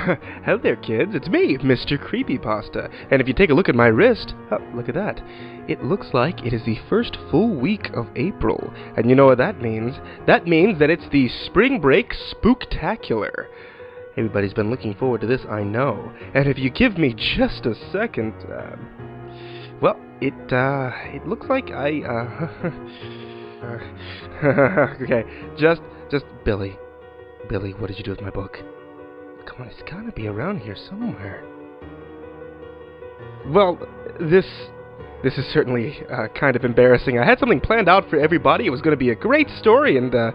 Hello there, kids. It's me, MrCreepyPasta. And if you take a look at my wrist, oh, look at that. It looks like it is the first full week of April. And you know what that means? That means that it's the spring break Spooktacular. Everybody's been looking forward to this, I know. And if you give me just a second, well, it looks like okay, just, Billy, what did you do with my book? Come on, it's gotta be around here somewhere. Well, this is certainly kind of embarrassing. I had something planned out for everybody. It was gonna be a great story, and where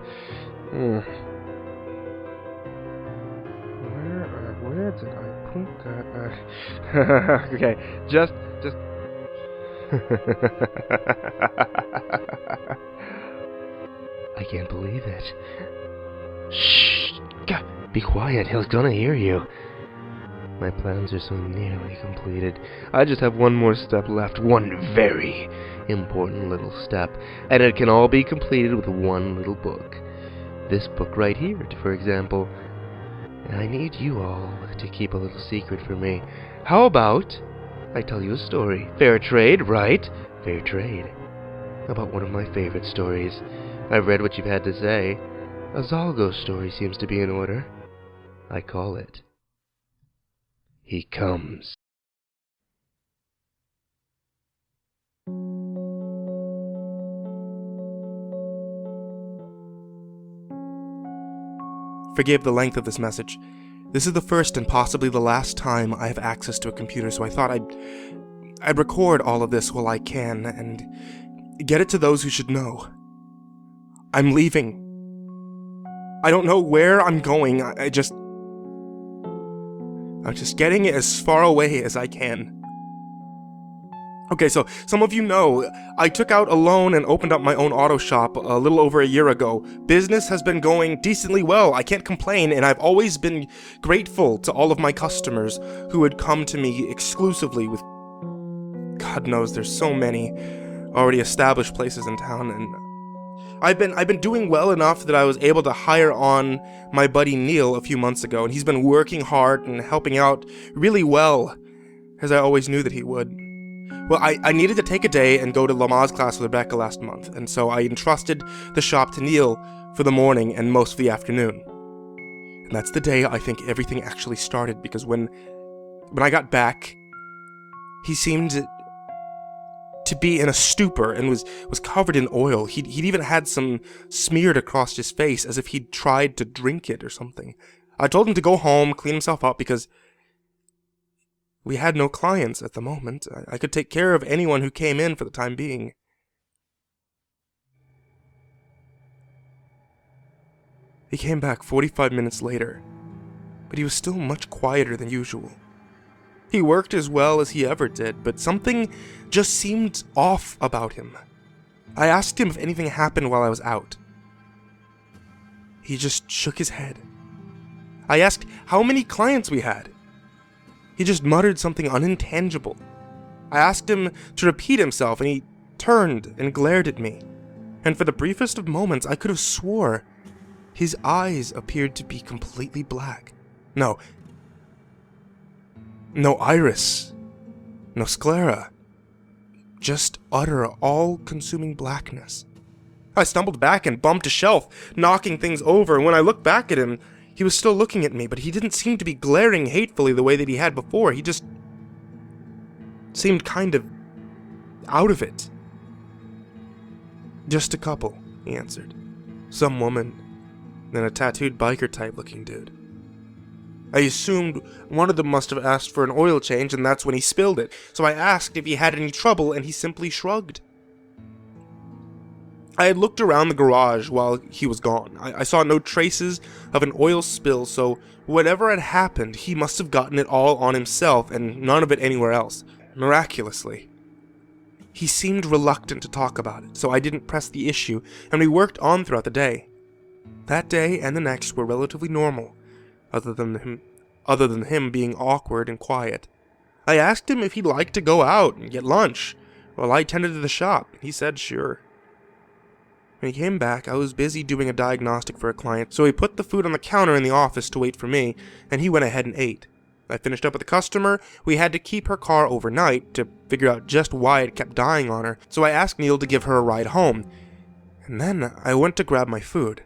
did I put that? Okay, just. I can't believe it. Shh! Be quiet, he's gonna hear you. My plans are so nearly completed. I just have one more step left, one very important little step, and it can all be completed with one little book. This book right here, for example. And I need you all to keep a little secret for me. How about I tell you a story? Fair trade, right? Fair trade. About one of my favorite stories. I've read what you've had to say. A Zalgo story seems to be in order. I call it He Comes. Forgive the length of this message. This is the first and possibly the last time I have access to a computer, so I thought I'd record all of this while I can and get it to those who should know. I'm leaving. I don't know where I'm going. I'm just getting as far away as I can. Okay, so some of you know, I took out a loan and opened up my own auto shop a little over a year ago. Business has been going decently well, I can't complain, and I've always been grateful to all of my customers who would come to me exclusively with, God knows there's so many already established places in town, and I've been doing well enough that I was able to hire on my buddy Neil a few months ago, and he's been working hard and helping out really well, as I always knew that he would. Well, I needed to take a day and go to Lamaze class with Rebecca last month, and so I entrusted the shop to Neil for the morning and most of the afternoon. And that's the day I think everything actually started, because when I got back, he seemed to be in a stupor and was covered in oil. He'd even had some smeared across his face as if he'd tried to drink it or something. I told him to go home, clean himself up, because we had no clients at the moment. I could take care of anyone who came in for the time being. He came back 45 minutes later, but he was still much quieter than usual. He worked as well as he ever did, but something just seemed off about him. I asked him if anything happened while I was out. He just shook his head. I asked how many clients we had. He just muttered something unintelligible. I asked him to repeat himself, and he turned and glared at me. And for the briefest of moments, I could have swore his eyes appeared to be completely black. No iris. No sclera. Just utter, all-consuming blackness. I stumbled back and bumped a shelf, knocking things over, and when I looked back at him, he was still looking at me, but he didn't seem to be glaring hatefully the way that he had before. He just seemed kind of out of it. Just a couple, he answered. Some woman, then a tattooed biker-type looking dude. I assumed one of them must have asked for an oil change, and that's when he spilled it. So I asked if he had any trouble, and he simply shrugged. I had looked around the garage while he was gone. I saw no traces of an oil spill, so whatever had happened, he must have gotten it all on himself, and none of it anywhere else. Miraculously. He seemed reluctant to talk about it, so I didn't press the issue, and we worked on throughout the day. That day and the next were relatively normal, other than him being awkward and quiet. I asked him if he'd like to go out and get lunch while I tended to the shop, and he said sure. When he came back, I was busy doing a diagnostic for a client, so he put the food on the counter in the office to wait for me, and he went ahead and ate. I finished up with the customer. We had to keep her car overnight to figure out just why it kept dying on her, so I asked Neil to give her a ride home. And then I went to grab my food.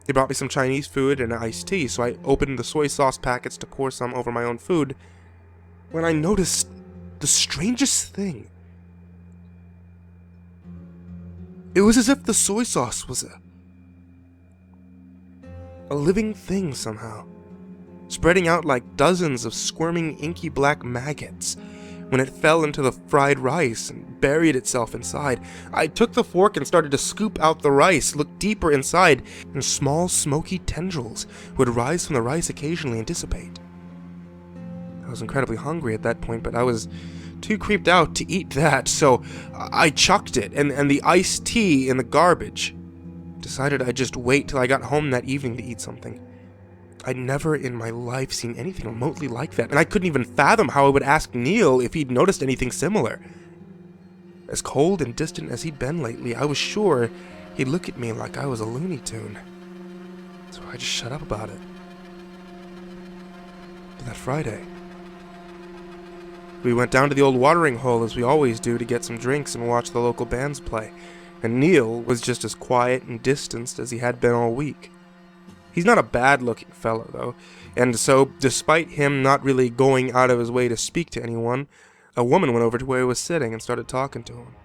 He brought me some Chinese food and iced tea, so I opened the soy sauce packets to pour some over my own food, when I noticed the strangest thing. It was as if the soy sauce was a living thing somehow, spreading out like dozens of squirming inky black maggots. When it fell into the fried rice and buried itself inside, I took the fork and started to scoop out the rice, look deeper inside, and small smoky tendrils would rise from the rice occasionally and dissipate. I was incredibly hungry at that point, but I was too creeped out to eat that, so I chucked it and the iced tea in the garbage. Decided I'd just wait till I got home that evening to eat something. I'd never in my life seen anything remotely like that, and I couldn't even fathom how I would ask Neil if he'd noticed anything similar. As cold and distant as he'd been lately, I was sure he'd look at me like I was a Looney Tune. So I just shut up about it. But that Friday, we went down to the old watering hole as we always do to get some drinks and watch the local bands play, and Neil was just as quiet and distanced as he had been all week. He's not a bad-looking fellow, though, and so, despite him not really going out of his way to speak to anyone, a woman went over to where he was sitting and started talking to him.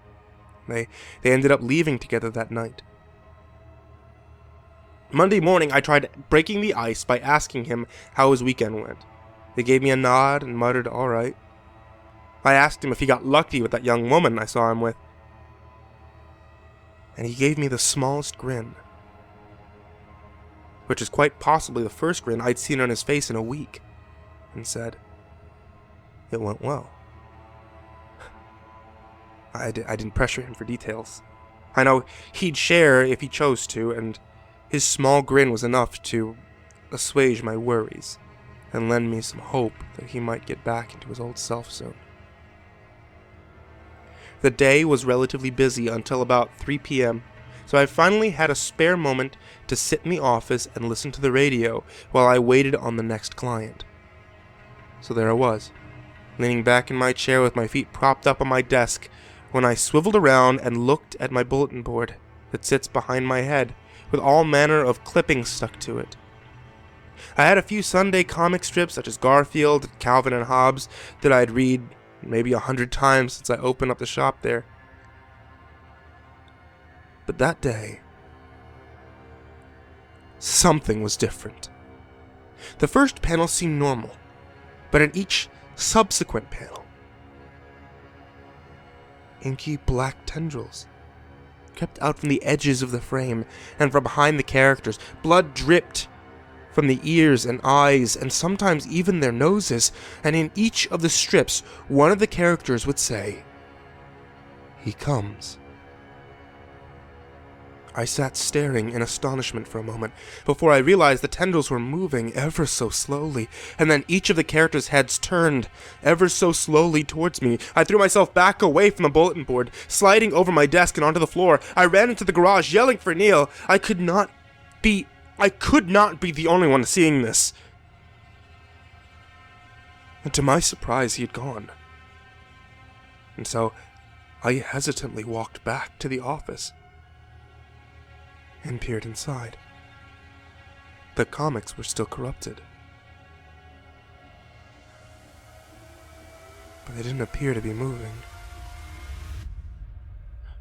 They ended up leaving together that night. Monday morning, I tried breaking the ice by asking him how his weekend went. He gave me a nod and muttered, "All right." I asked him if he got lucky with that young woman I saw him with, and he gave me the smallest grin, which is quite possibly the first grin I'd seen on his face in a week, and said, "It went well." I didn't pressure him for details. I know he'd share if he chose to, and his small grin was enough to assuage my worries and lend me some hope that he might get back into his old self soon. The day was relatively busy until about 3 p.m., so I finally had a spare moment to sit in the office and listen to the radio while I waited on the next client. So there I was, leaning back in my chair with my feet propped up on my desk, when I swiveled around and looked at my bulletin board that sits behind my head, with all manner of clippings stuck to it. I had a few Sunday comic strips such as Garfield, Calvin and Hobbes that I'd read maybe 100 times since I opened up the shop there. But that day, something was different. The first panel seemed normal, but in each subsequent panel, inky black tendrils crept out from the edges of the frame and from behind the characters. Blood dripped from the ears and eyes, and sometimes even their noses, and in each of the strips, one of the characters would say, "He comes." I sat staring in astonishment for a moment, before I realized the tendrils were moving ever so slowly, and then each of the characters' heads turned ever so slowly towards me. I threw myself back away from the bulletin board, sliding over my desk and onto the floor. I ran into the garage, yelling for Neil. I could not be the only one seeing this. And to my surprise, he had gone. And so, I hesitantly walked back to the office and peered inside. The comics were still corrupted, but they didn't appear to be moving.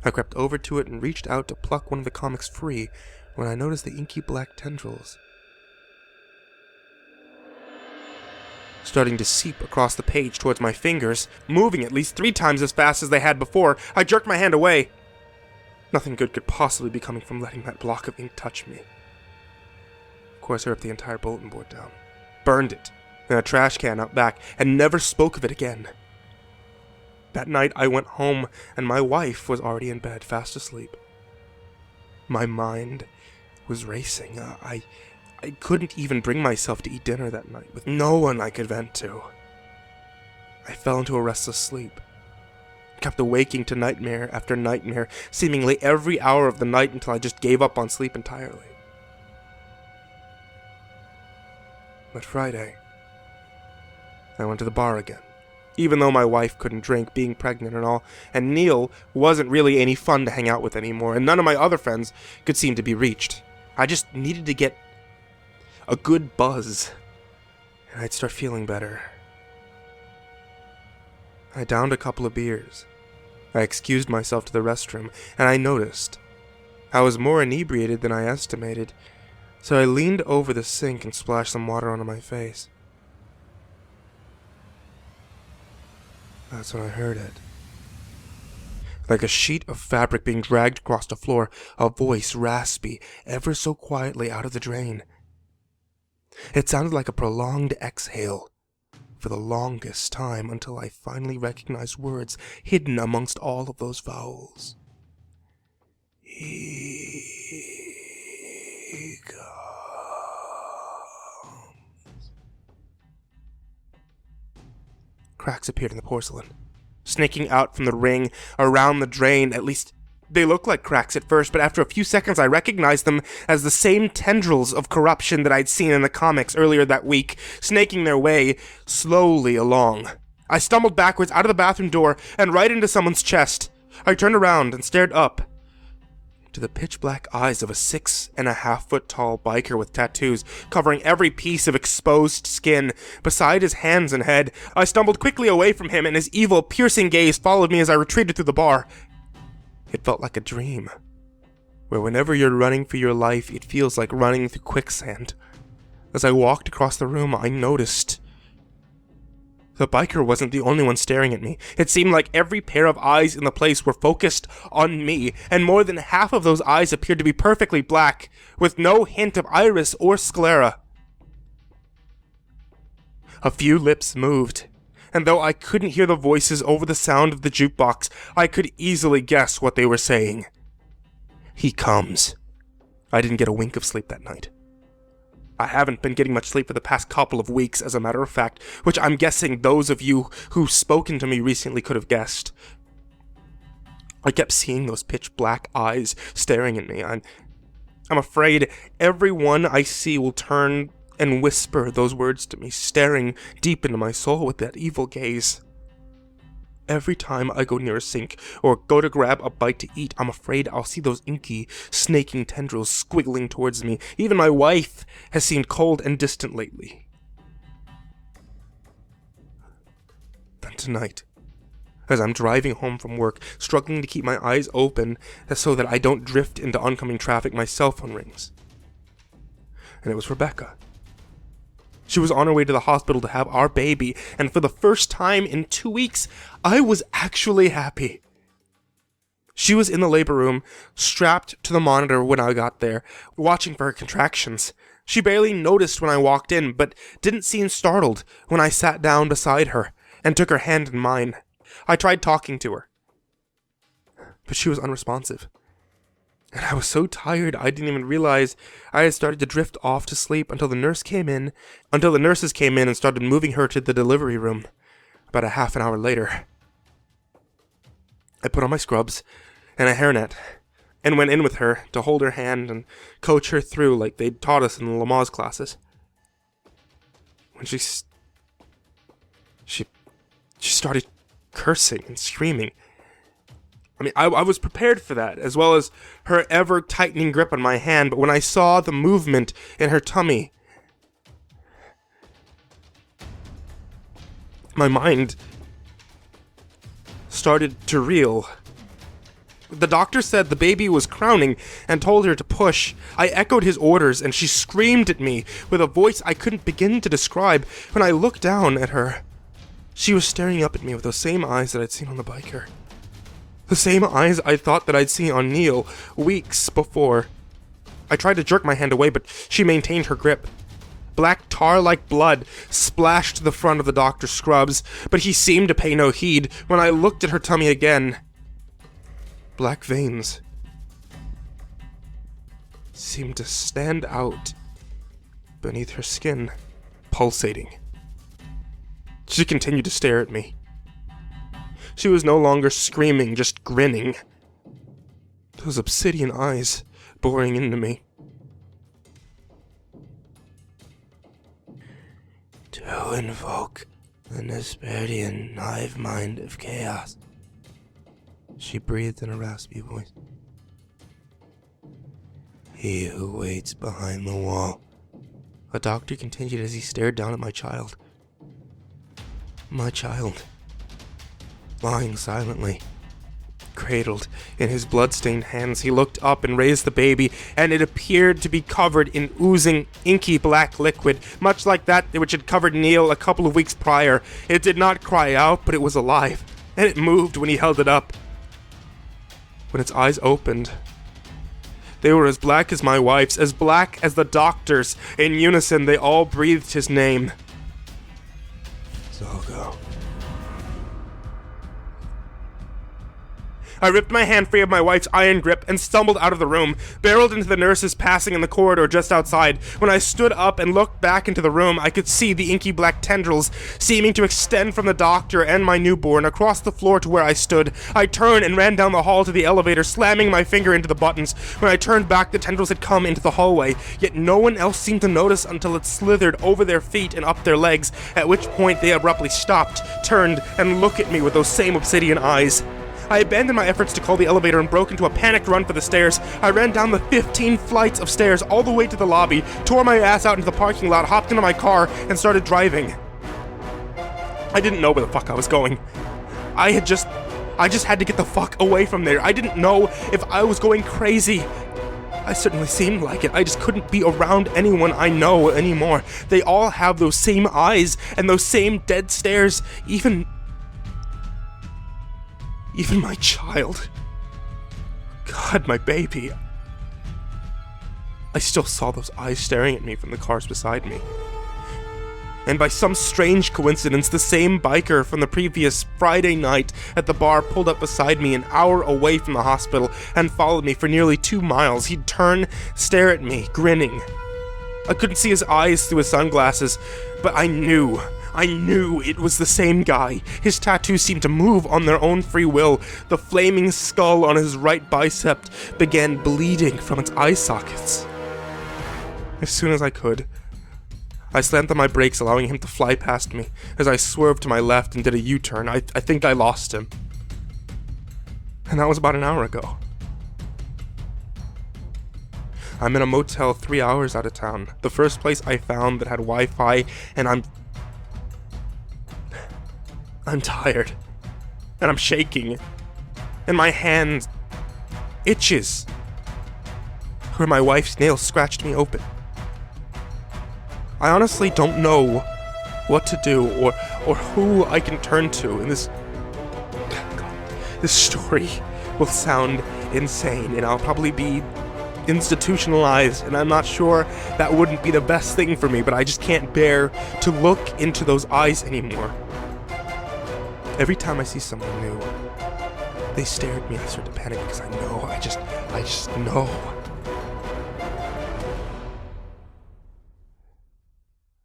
I crept over to it and reached out to pluck one of the comics free when I noticed the inky black tendrils starting to seep across the page towards my fingers, moving at least 3 times as fast as they had before. I jerked my hand away. Nothing good could possibly be coming from letting that block of ink touch me. Of course, I ripped the entire bulletin board down, burned it in a trash can out back, and never spoke of it again. That night, I went home, and my wife was already in bed, fast asleep. My mind was racing. I couldn't even bring myself to eat dinner that night, with no one I could vent to. I fell into a restless sleep, kept awaking to nightmare after nightmare, seemingly every hour of the night until I just gave up on sleep entirely. But Friday, I went to the bar again. Even though my wife couldn't drink, being pregnant and all, and Neil wasn't really any fun to hang out with anymore, and none of my other friends could seem to be reached. I just needed to get a good buzz, and I'd start feeling better. I downed a couple of beers. I excused myself to the restroom, and I noticed I was more inebriated than I estimated, so I leaned over the sink and splashed some water onto my face. That's when I heard it. Like a sheet of fabric being dragged across the floor, a voice raspy, ever so quietly out of the drain. It sounded like a prolonged exhale for the longest time until I finally recognized words hidden amongst all of those vowels. He comes. Cracks appeared in the porcelain, snaking out from the ring around the drain. At least they looked like cracks at first, but after a few seconds I recognized them as the same tendrils of corruption that I'd seen in the comics earlier that week, snaking their way slowly along. I stumbled backwards out of the bathroom door and right into someone's chest. I turned around and stared up to the pitch-black eyes of a 6.5-foot tall biker with tattoos covering every piece of exposed skin beside his hands and head. I stumbled quickly away from him, and his evil, piercing gaze followed me as I retreated through the bar. It felt like a dream, where whenever you're running for your life, it feels like running through quicksand. As I walked across the room, I noticed the biker wasn't the only one staring at me. It seemed like every pair of eyes in the place were focused on me, and more than half of those eyes appeared to be perfectly black, with no hint of iris or sclera. A few lips moved, and though I couldn't hear the voices over the sound of the jukebox, I could easily guess what they were saying. He comes. I didn't get a wink of sleep that night. I haven't been getting much sleep for the past couple of weeks, as a matter of fact, which I'm guessing those of you who've spoken to me recently could have guessed. I kept seeing those pitch-black eyes staring at me. I'm afraid everyone I see will turn and whisper those words to me, staring deep into my soul with that evil gaze. Every time I go near a sink or go to grab a bite to eat, I'm afraid I'll see those inky, snaking tendrils squiggling towards me. Even my wife has seemed cold and distant lately. Then tonight, as I'm driving home from work, struggling to keep my eyes open so that I don't drift into oncoming traffic, my cell phone rings. And it was Rebecca. She was on her way to the hospital to have our baby, and for the first time in 2 weeks, I was actually happy. She was in the labor room, strapped to the monitor when I got there, watching for her contractions. She barely noticed when I walked in, but didn't seem startled when I sat down beside her and took her hand in mine. I tried talking to her, but she was unresponsive. And I was so tired I didn't even realize I had started to drift off to sleep until the nurses came in and started moving her to the delivery room. About a half an hour later, I put on my scrubs and a hairnet and went in with her to hold her hand and coach her through like they'd taught us in the Lamaze classes. When she started cursing and screaming. I mean, I was prepared for that, as well as her ever-tightening grip on my hand, but when I saw the movement in her tummy, my mind started to reel. The doctor said the baby was crowning and told her to push. I echoed his orders, and she screamed at me with a voice I couldn't begin to describe. When I looked down at her, she was staring up at me with those same eyes that I'd seen on the biker. The same eyes I thought that I'd seen on Neil weeks before. I tried to jerk my hand away, but she maintained her grip. Black tar-like blood splashed the front of the doctor's scrubs, but he seemed to pay no heed. When I looked at her tummy again, black veins seemed to stand out beneath her skin, pulsating. She continued to stare at me. She was no longer screaming, just grinning. Those obsidian eyes boring into me. To invoke the Nesperian hive mind of chaos, she breathed in a raspy voice. He who waits behind the wall. The doctor continued as he stared down at my child. My child, lying silently, cradled in his blood-stained hands. He looked up and raised the baby, and it appeared to be covered in oozing, inky black liquid, much like that which had covered Neil a couple of weeks prior. It did not cry out, but it was alive, and it moved when he held it up. When its eyes opened, they were as black as my wife's, as black as the doctor's. In unison, they all breathed his name. Zolgo. I ripped my hand free of my wife's iron grip and stumbled out of the room, barreled into the nurses passing in the corridor just outside. When I stood up and looked back into the room, I could see the inky black tendrils seeming to extend from the doctor and my newborn across the floor to where I stood. I turned and ran down the hall to the elevator, slamming my finger into the buttons. When I turned back, the tendrils had come into the hallway, yet no one else seemed to notice until it slithered over their feet and up their legs, at which point they abruptly stopped, turned, and looked at me with those same obsidian eyes. I abandoned my efforts to call the elevator and broke into a panicked run for the stairs. I ran down the 15 flights of stairs all the way to the lobby, tore my ass out into the parking lot, hopped into my car, and started driving. I didn't know where the fuck I was going. I just had to get the fuck away from there. I didn't know if I was going crazy. I certainly seemed like it. I just couldn't be around anyone I know anymore. They all have those same eyes and those same dead stares, even my child. God, my baby. I still saw those eyes staring at me from the cars beside me. And by some strange coincidence, the same biker from the previous Friday night at the bar pulled up beside me an hour away from the hospital and followed me for nearly 2 miles. He'd turn, stare at me, grinning. I couldn't see his eyes through his sunglasses, but I knew it was the same guy. His tattoos seemed to move on their own free will. The flaming skull on his right bicep began bleeding from its eye sockets. As soon as I could, I slammed on my brakes, allowing him to fly past me. As I swerved to my left and did a U-turn, I think I lost him. And that was about an hour ago. I'm in a motel 3 hours out of town. The first place I found that had Wi-Fi, and I'm tired. And I'm shaking. And my hand itches where my wife's nails scratched me open. I honestly don't know what to do or who I can turn to in this... God, this story will sound insane, and I'll probably be institutionalized, and I'm not sure that wouldn't be the best thing for me, but I just can't bear to look into those eyes anymore. Every time I see someone new, they stare at me and I start to panic because I know, I just know.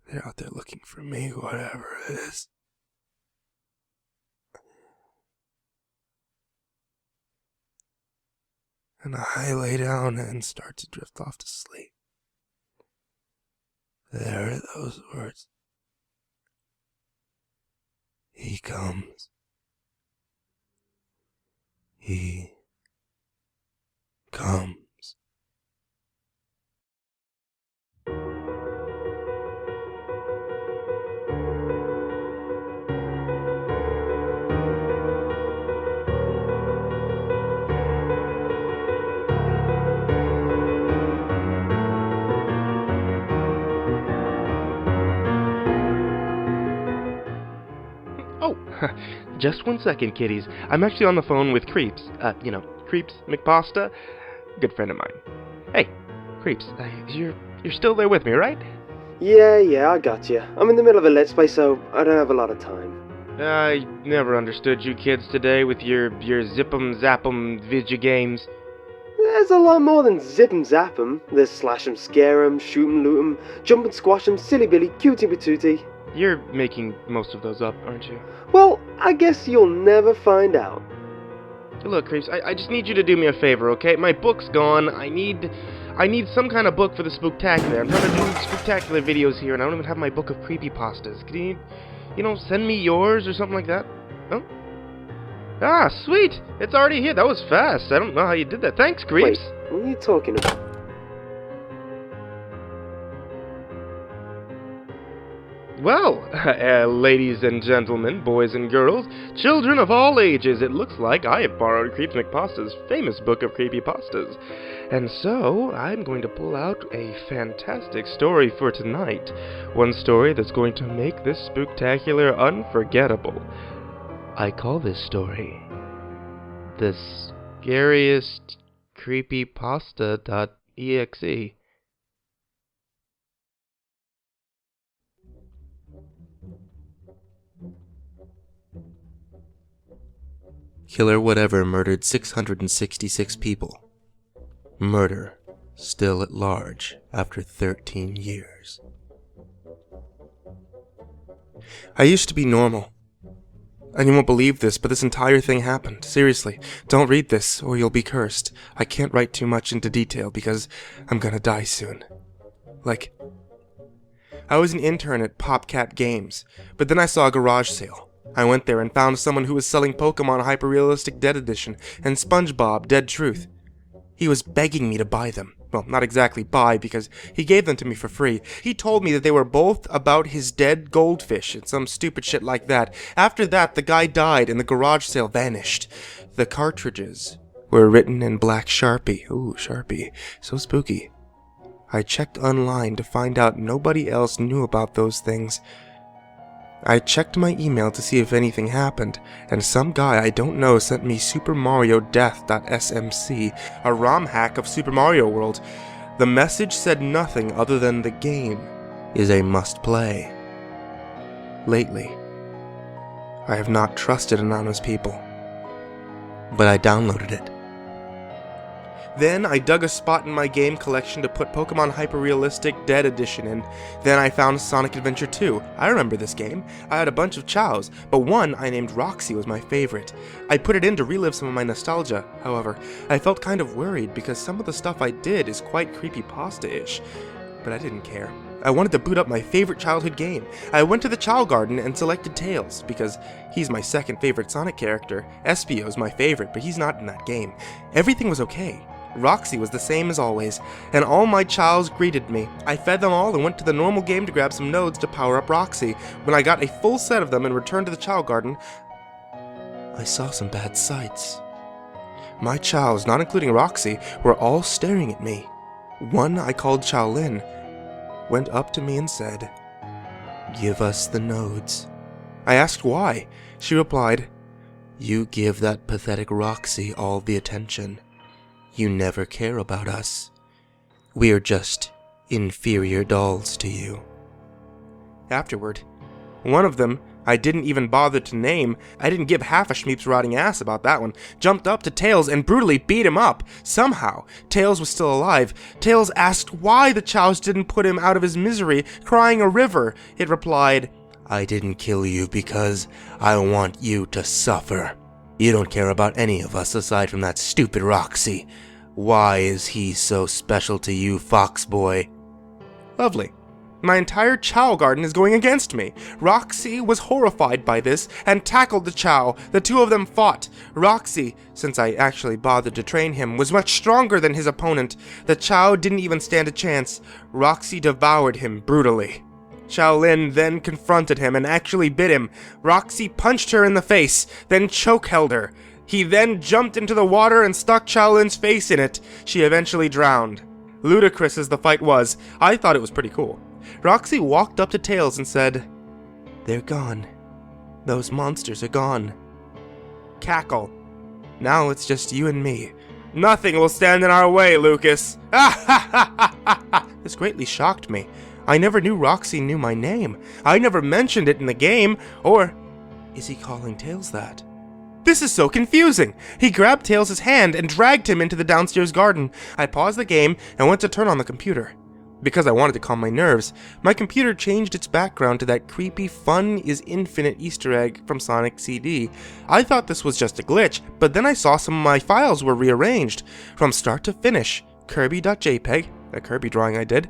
They're out there looking for me, whatever it is. And I lay down and start to drift off to sleep. There are those words. He comes. He comes. Just 1 second, kiddies. I'm actually on the phone with Creeps. CreepyPasta, good friend of mine. Hey, Creeps, you're still there with me, right? Yeah, I got you. I'm in the middle of a let's play, so I don't have a lot of time. I never understood you kids today with your zip-em-zap-em video games. There's a lot more than zip 'em zap 'em. There's slash 'em, scare 'em, shoot 'em, loot 'em, jump and squash 'em, silly billy, cutie patootie. You're making most of those up, aren't you? Well, I guess you'll never find out. Look, Creeps, I just need you to do me a favor, okay? My book's gone. I need some kind of book for the Spooktacular. I'm trying to do Spooktacular videos here, and I don't even have my book of creepypastas. Can you, send me yours or something like that? No? Ah, sweet! It's already here. That was fast. I don't know how you did that. Thanks, Creeps. Wait, what are you talking about? Well, ladies and gentlemen, boys and girls, children of all ages, it looks like I have borrowed CreepyPasta's famous book of creepypastas. And so, I'm going to pull out a fantastic story for tonight. One story that's going to make this Spooktacular unforgettable. I call this story The Scariest CreepyPasta.exe. Killer Whatever murdered 666 people. Murder still at large after 13 years. I used to be normal. And you won't believe this, but this entire thing happened. Seriously, don't read this or you'll be cursed. I can't write too much into detail because I'm gonna die soon. I was an intern at PopCat Games, but then I saw a garage sale. I went there and found someone who was selling Pokemon Hyper-Realistic Dead Edition and SpongeBob Dead Truth. He was begging me to buy them. Well, not exactly buy, because he gave them to me for free. He told me that they were both about his dead goldfish and some stupid shit like that. After that, the guy died and the garage sale vanished. The cartridges were written in black Sharpie. Ooh, Sharpie. So spooky. I checked online to find out nobody else knew about those things. I checked my email to see if anything happened, and some guy I don't know sent me SuperMarioDeath.smc, a ROM hack of Super Mario World. The message said nothing other than the game is a must-play. Lately, I have not trusted anonymous people, but I downloaded it. Then I dug a spot in my game collection to put Pokemon Hyper-Realistic Dead Edition in. Then I found Sonic Adventure 2. I remember this game. I had a bunch of chows, but one I named Roxy was my favorite. I put it in to relive some of my nostalgia. However, I felt kind of worried because some of the stuff I did is quite creepypasta-ish. But I didn't care. I wanted to boot up my favorite childhood game. I went to the Chow Garden and selected Tails, because he's my second favorite Sonic character. Espio's my favorite, but he's not in that game. Everything was okay. Roxy was the same as always, and all my chows greeted me. I fed them all and went to the normal game to grab some nodes to power up Roxy. When I got a full set of them and returned to the Chow Garden, I saw some bad sights. My chows, not including Roxy, were all staring at me. One I called Chow-Lin went up to me and said, "Give us the nodes." I asked why. She replied, "You give that pathetic Roxy all the attention. You never care about us. We're just inferior dolls to you." Afterward, one of them I didn't even bother to name, I didn't give half a Schmeep's rotting ass about that one, jumped up to Tails and brutally beat him up. Somehow, Tails was still alive. Tails asked why the chows didn't put him out of his misery, crying a river. It replied, "I didn't kill you because I want you to suffer. You don't care about any of us aside from that stupid Roxy. Why is he so special to you, fox boy?" Lovely. My entire Chow Garden is going against me. Roxy was horrified by this and tackled the Chow. The two of them fought. Roxy, since I actually bothered to train him, was much stronger than his opponent. The Chow didn't even stand a chance. Roxy devoured him brutally. Chow-Lin then confronted him and actually bit him. Roxy punched her in the face, then choke-held her. He then jumped into the water and stuck Chow-Lin's face in it. She eventually drowned. Ludicrous as the fight was, I thought it was pretty cool. Roxy walked up to Tails and said, "They're gone. Those monsters are gone." Cackle. "Now it's just you and me. Nothing will stand in our way, Lucas." This greatly shocked me. I never knew Roxy knew my name. I never mentioned it in the game, or is he calling Tails that? This is so confusing. He grabbed Tails' hand and dragged him into the downstairs garden. I paused the game and went to turn on the computer. Because I wanted to calm my nerves, my computer changed its background to that creepy Fun is Infinite Easter egg from Sonic CD. I thought this was just a glitch, but then I saw some of my files were rearranged. From start to finish, Kirby.jpg, a Kirby drawing I did,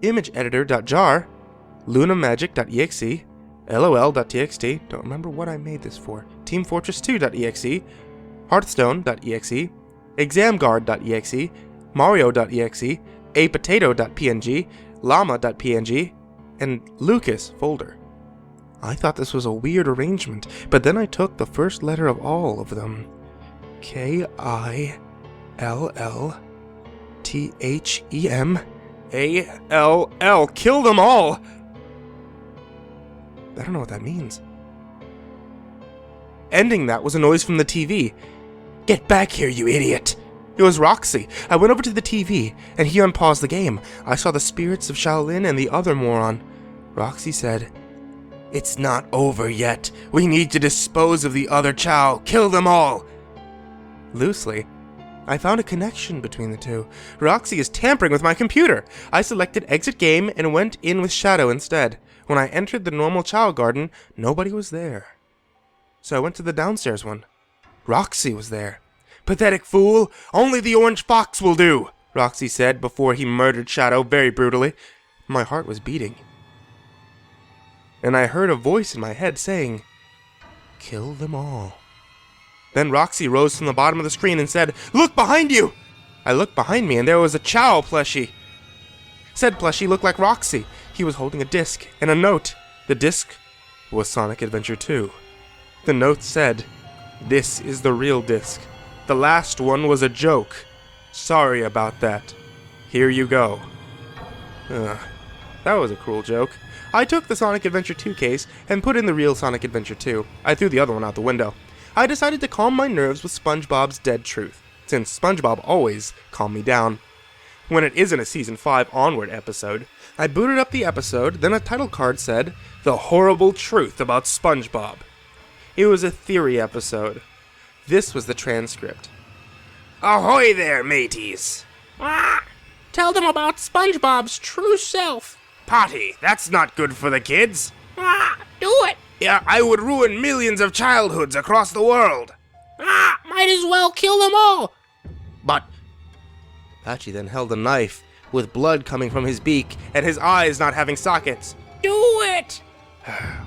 ImageEditor.jar, LunaMagic.exe, LOL.txt, don't remember what I made this for, TeamFortress2.exe, Hearthstone.exe, ExamGuard.exe, Mario.exe, apotato.png, llama.png, and Lucas folder. I thought this was a weird arrangement, but then I took the first letter of all of them. K-I-L-L-T-H-E-M-A-L-L. Kill them all! I don't know what that means. Ending that was a noise from the TV. Get back here, you idiot! It was Roxy. I went over to the TV, and he unpaused the game. I saw the spirits of Shaolin and the other moron. Roxy said, "It's not over yet. We need to dispose of the other Chow. Kill them all!" Loosely, I found a connection between the two. Roxy is tampering with my computer. I selected exit game and went in with Shadow instead. When I entered the normal Chow garden, nobody was there. So I went to the downstairs one. Roxy was there. "Pathetic fool! Only the orange fox will do!" Roxy said before he murdered Shadow very brutally. My heart was beating. And I heard a voice in my head saying, "Kill them all." Then Roxy rose from the bottom of the screen and said, "Look behind you!" I looked behind me and there was a Chow plushie. Said plushie looked like Roxy. He was holding a disc and a note. The disc was Sonic Adventure 2. The note said, "This is the real disc. The last one was a joke. Sorry about that. Here you go." That was a cruel joke. I took the Sonic Adventure 2 case and put in the real Sonic Adventure 2. I threw the other one out the window. I decided to calm my nerves with SpongeBob's Dead Truth, since SpongeBob always calmed me down. When it isn't a Season 5 onward episode, I booted up the episode, then a title card said, "The Horrible Truth About SpongeBob." It was a theory episode. This was the transcript. "Ahoy there, mateys! Tell them about SpongeBob's true self. Potty, that's not good for the kids. Do it. Yeah, I would ruin millions of childhoods across the world. Might as well kill them all." But Patchy then held a knife, with blood coming from his beak and his eyes not having sockets. Do it.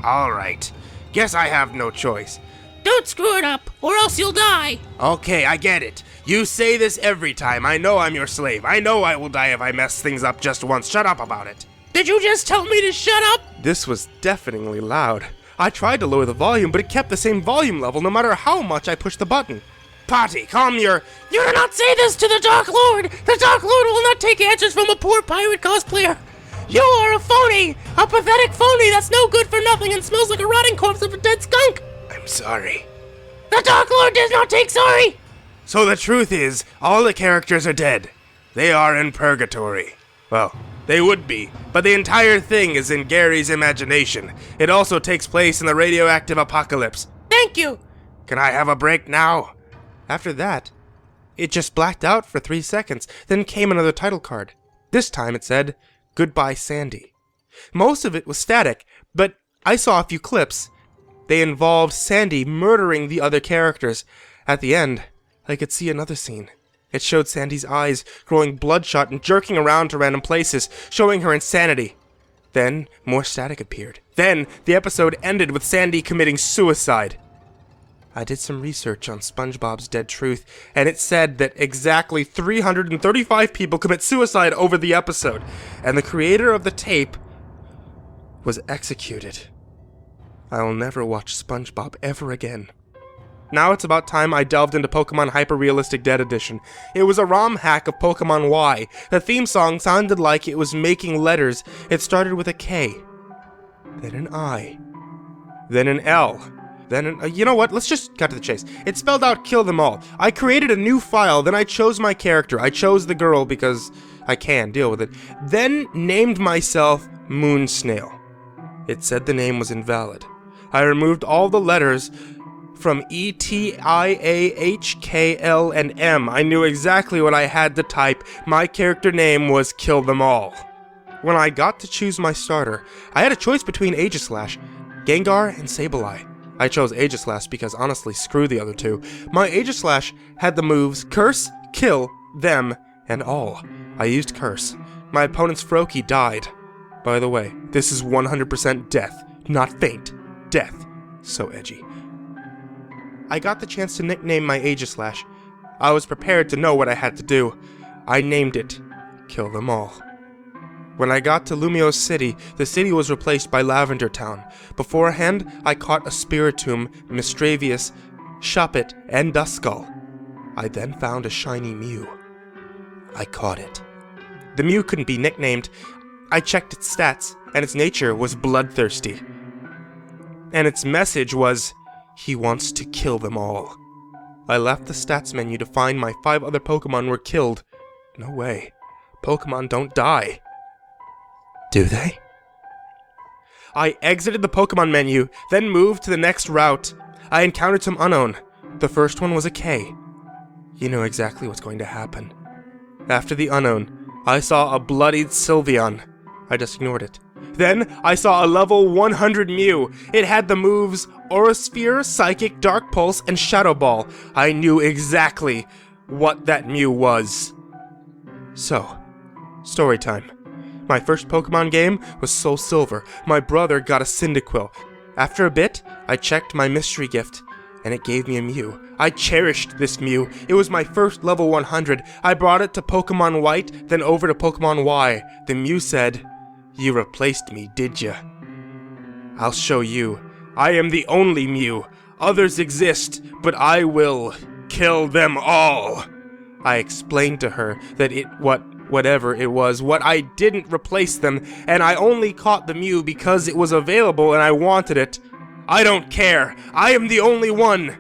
All right, guess I have no choice. Don't screw it up, or else you'll die. Okay, I get it. You say this every time. I know I'm your slave. I know I will die if I mess things up just once. Shut up about it. Did you just tell me to shut up? This was deafeningly loud. I tried to lower the volume, but it kept the same volume level no matter how much I pushed the button. Potty, calm your... You do not say this to the Dark Lord! The Dark Lord will not take answers from a poor pirate cosplayer! You are a phony! A pathetic phony that's no good for nothing and smells like a rotting corpse of a dead skunk! I'm sorry. The Dark Lord does not take sorry! So the truth is, all the characters are dead. They are in purgatory. Well, they would be, but the entire thing is in Gary's imagination. It also takes place in the radioactive apocalypse. Thank you! Can I have a break now? After that, it just blacked out for 3 seconds, then came another title card. This time it said, "Goodbye, Sandy." Most of it was static, but I saw a few clips. They involved Sandy murdering the other characters. At the end, I could see another scene. It showed Sandy's eyes growing bloodshot and jerking around to random places, showing her insanity. Then, more static appeared. Then, the episode ended with Sandy committing suicide. I did some research on SpongeBob's Dead Truth, and it said that exactly 335 people commit suicide over the episode, and the creator of the tape was executed. I will never watch SpongeBob ever again. Now it's about time I delved into Pokemon Hyper-Realistic Dead Edition. It was a ROM hack of Pokemon Y. The theme song sounded like it was making letters. It started with a K, then an I, then an L, then an... you know what? Let's just cut to the chase. It spelled out "kill them all." I created a new file, then I chose my character. I chose the girl because I can deal with it. Then named myself Moonsnail. It said the name was invalid. I removed all the letters from E-T-I-A-H-K-L and M. I knew exactly what I had to type. My character name was Kill Them All. When I got to choose my starter, I had a choice between Aegislash, Gengar, and Sableye. I chose Aegislash because honestly, screw the other two. My Aegislash had the moves Curse, Kill, Them, and All. I used Curse. My opponent's Froakie died. By the way, this is 100% death, not faint. Death. So edgy. I got the chance to nickname my Aegislash. I was prepared to know what I had to do. I named it Kill Them All. When I got to Lumiose City, the city was replaced by Lavender Town. Beforehand, I caught a Spiritomb, Mistravius, Shuppet, and Duskull. I then found a shiny Mew. I caught it. The Mew couldn't be nicknamed. I checked its stats, and its nature was bloodthirsty. And its message was, he wants to kill them all. I left the stats menu to find my 5 other Pokemon were killed. No way. Pokemon don't die. Do they? I exited the Pokemon menu, then moved to the next route. I encountered some unknown. The first one was a K. You know exactly what's going to happen. After the unknown, I saw a bloodied Sylveon. I just ignored it. Then, I saw a level 100 Mew. It had the moves Aurasphere, Psychic, Dark Pulse, and Shadow Ball. I knew exactly what that Mew was. So, story time. My first Pokemon game was Soul Silver. My brother got a Cyndaquil. After a bit, I checked my mystery gift, and it gave me a Mew. I cherished this Mew. It was my first level 100. I brought it to Pokemon White, then over to Pokemon Y. The Mew said, "You replaced me, did ya? I'll show you. I am the only Mew. Others exist, but I will kill them all." I explained to her that whatever it was, what I didn't replace them, and I only caught the Mew because it was available and I wanted it. I don't care. I am the only one.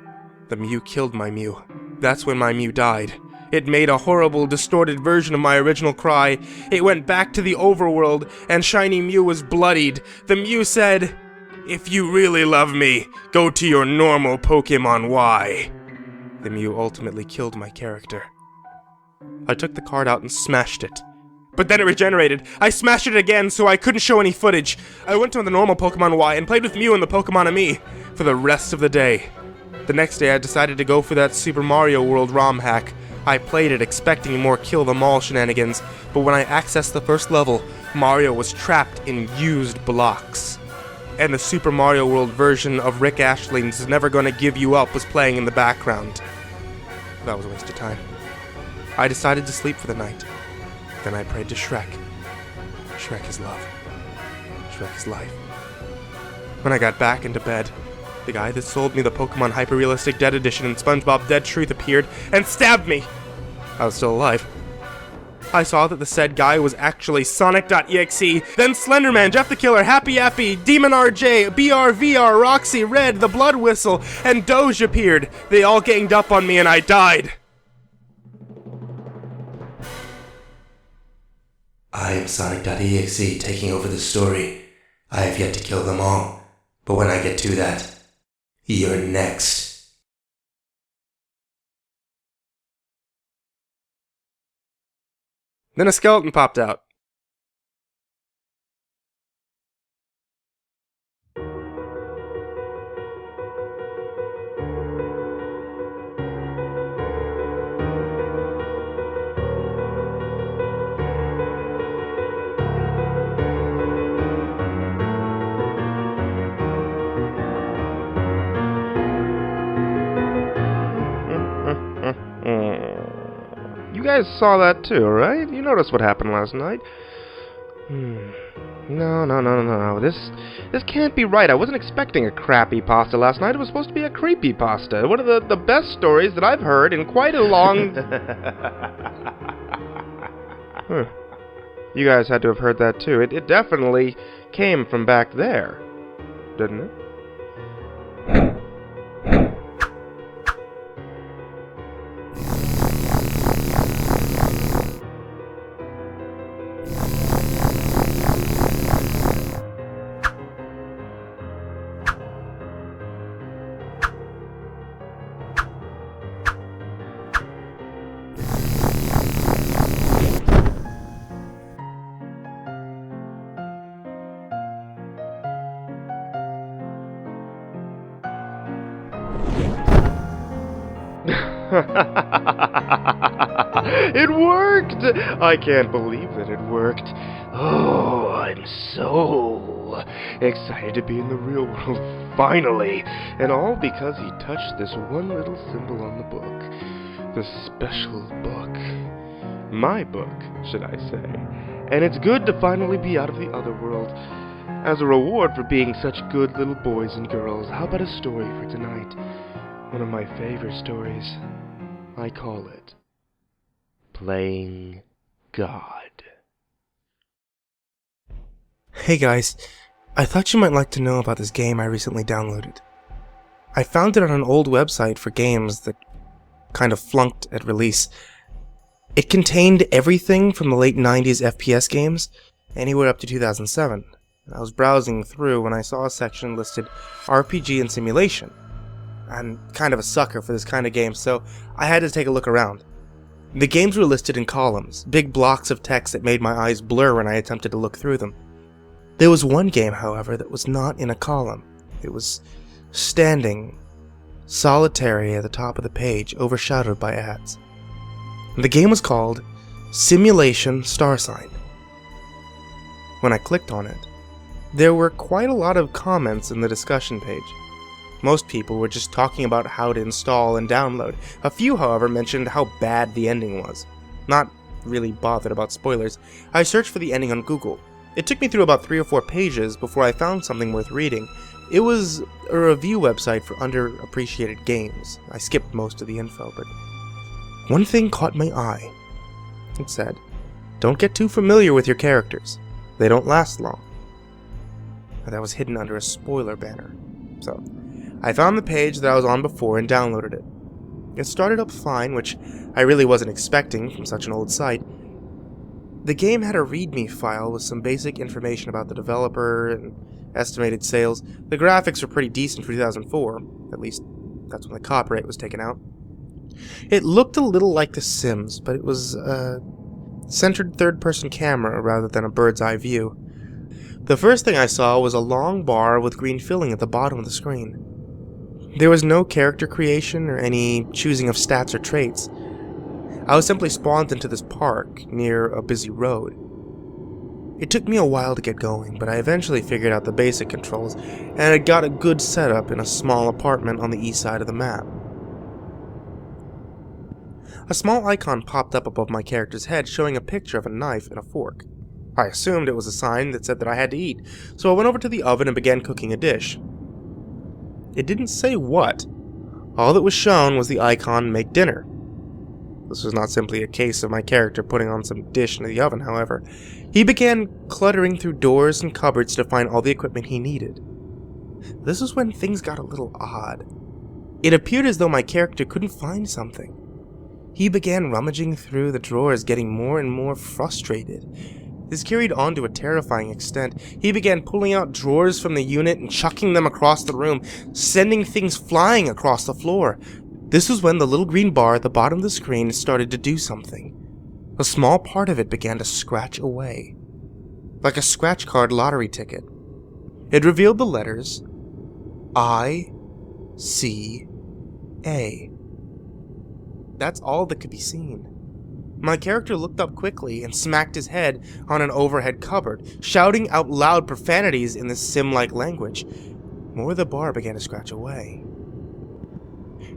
The Mew killed my Mew. That's when my Mew died. It made a horrible, distorted version of my original cry. It went back to the overworld, and Shiny Mew was bloodied. The Mew said, "If you really love me, go to your normal Pokemon Y." The Mew ultimately killed my character. I took the card out and smashed it. But then it regenerated. I smashed it again so I couldn't show any footage. I went to the normal Pokemon Y and played with Mew and the Pokemon Me for the rest of the day. The next day I decided to go for that Super Mario World ROM hack. I played it expecting more Kill Them All shenanigans, but when I accessed the first level, Mario was trapped in used blocks. And the Super Mario World version of Rick Ashley's Never Gonna Give You Up was playing in the background. That was a waste of time. I decided to sleep for the night. Then I prayed to Shrek. Shrek is love. Shrek is life. When I got back into bed, the guy that sold me the Pokemon Hyper-Realistic Dead Edition and SpongeBob Dead Truth appeared and stabbed me! I was still alive. I saw that the said guy was actually Sonic.exe, then Slenderman, Jeff the Killer, Happy Appy, Demon RJ, BRVR, Roxy, Red, the Blood Whistle, and Doge appeared. They all ganged up on me and I died. I am Sonic.exe taking over the story. I have yet to kill them all, but when I get to that, you're next. Then a skeleton popped out. You guys saw that too, right? You noticed what happened last night. No. This can't be right. I wasn't expecting a crappy pasta last night. It was supposed to be a creepy pasta. One of the best stories that I've heard in quite a long... You guys had to have heard that too. It definitely came from back there, didn't it? It worked! I can't believe that it worked. Oh, I'm so excited to be in the real world, finally. And all because he touched this one little symbol on the book. The special book. My book, should I say. And it's good to finally be out of the other world. As a reward for being such good little boys and girls, how about a story for tonight? One of my favorite stories. I call it Playing God. Hey guys, I thought you might like to know about this game I recently downloaded. I found it on an old website for games that kind of flunked at release. It contained everything from the late 90s FPS games, anywhere up to 2007. I was browsing through when I saw a section listed RPG and Simulation. I'm kind of a sucker for this kind of game, so I had to take a look around. The games were listed in columns, big blocks of text that made my eyes blur when I attempted to look through them. There was one game, however, that was not in a column. It was standing, solitary at the top of the page, overshadowed by ads. The game was called Simulation Starsign. When I clicked on it, there were quite a lot of comments in the discussion page. Most people were just talking about how to install and download. A few, however, mentioned how bad the ending was. Not really bothered about spoilers, I searched for the ending on Google. It took me through about 3 or 4 pages before I found something worth reading. It was a review website for underappreciated games. I skipped most of the info, but one thing caught my eye. It said, "Don't get too familiar with your characters. They don't last long." That was hidden under a spoiler banner. So, I found the page that I was on before and downloaded it. It started up fine, which I really wasn't expecting from such an old site. The game had a README file with some basic information about the developer and estimated sales. The graphics were pretty decent for 2004, at least that's when the copyright was taken out. It looked a little like The Sims, but it was a centered third-person camera rather than a bird's-eye view. The first thing I saw was a long bar with green filling at the bottom of the screen. There was no character creation or any choosing of stats or traits. I was simply spawned into this park near a busy road. It took me a while to get going, but I eventually figured out the basic controls, and had got a good setup in a small apartment on the east side of the map. A small icon popped up above my character's head showing a picture of a knife and a fork. I assumed it was a sign that said that I had to eat, so I went over to the oven and began cooking a dish. It didn't say what. All that was shown was the icon "Make Dinner." This was not simply a case of my character putting on some dish in the oven, however. He began cluttering through doors and cupboards to find all the equipment he needed. This is when things got a little odd. It appeared as though my character couldn't find something. He began rummaging through the drawers, getting more and more frustrated. This carried on to a terrifying extent. He began pulling out drawers from the unit and chucking them across the room, sending things flying across the floor. This was when the little green bar at the bottom of the screen started to do something. A small part of it began to scratch away, like a scratch card lottery ticket. It revealed the letters I-C-A. That's all that could be seen. My character looked up quickly and smacked his head on an overhead cupboard, shouting out loud profanities in the sim-like language. More of the bar began to scratch away.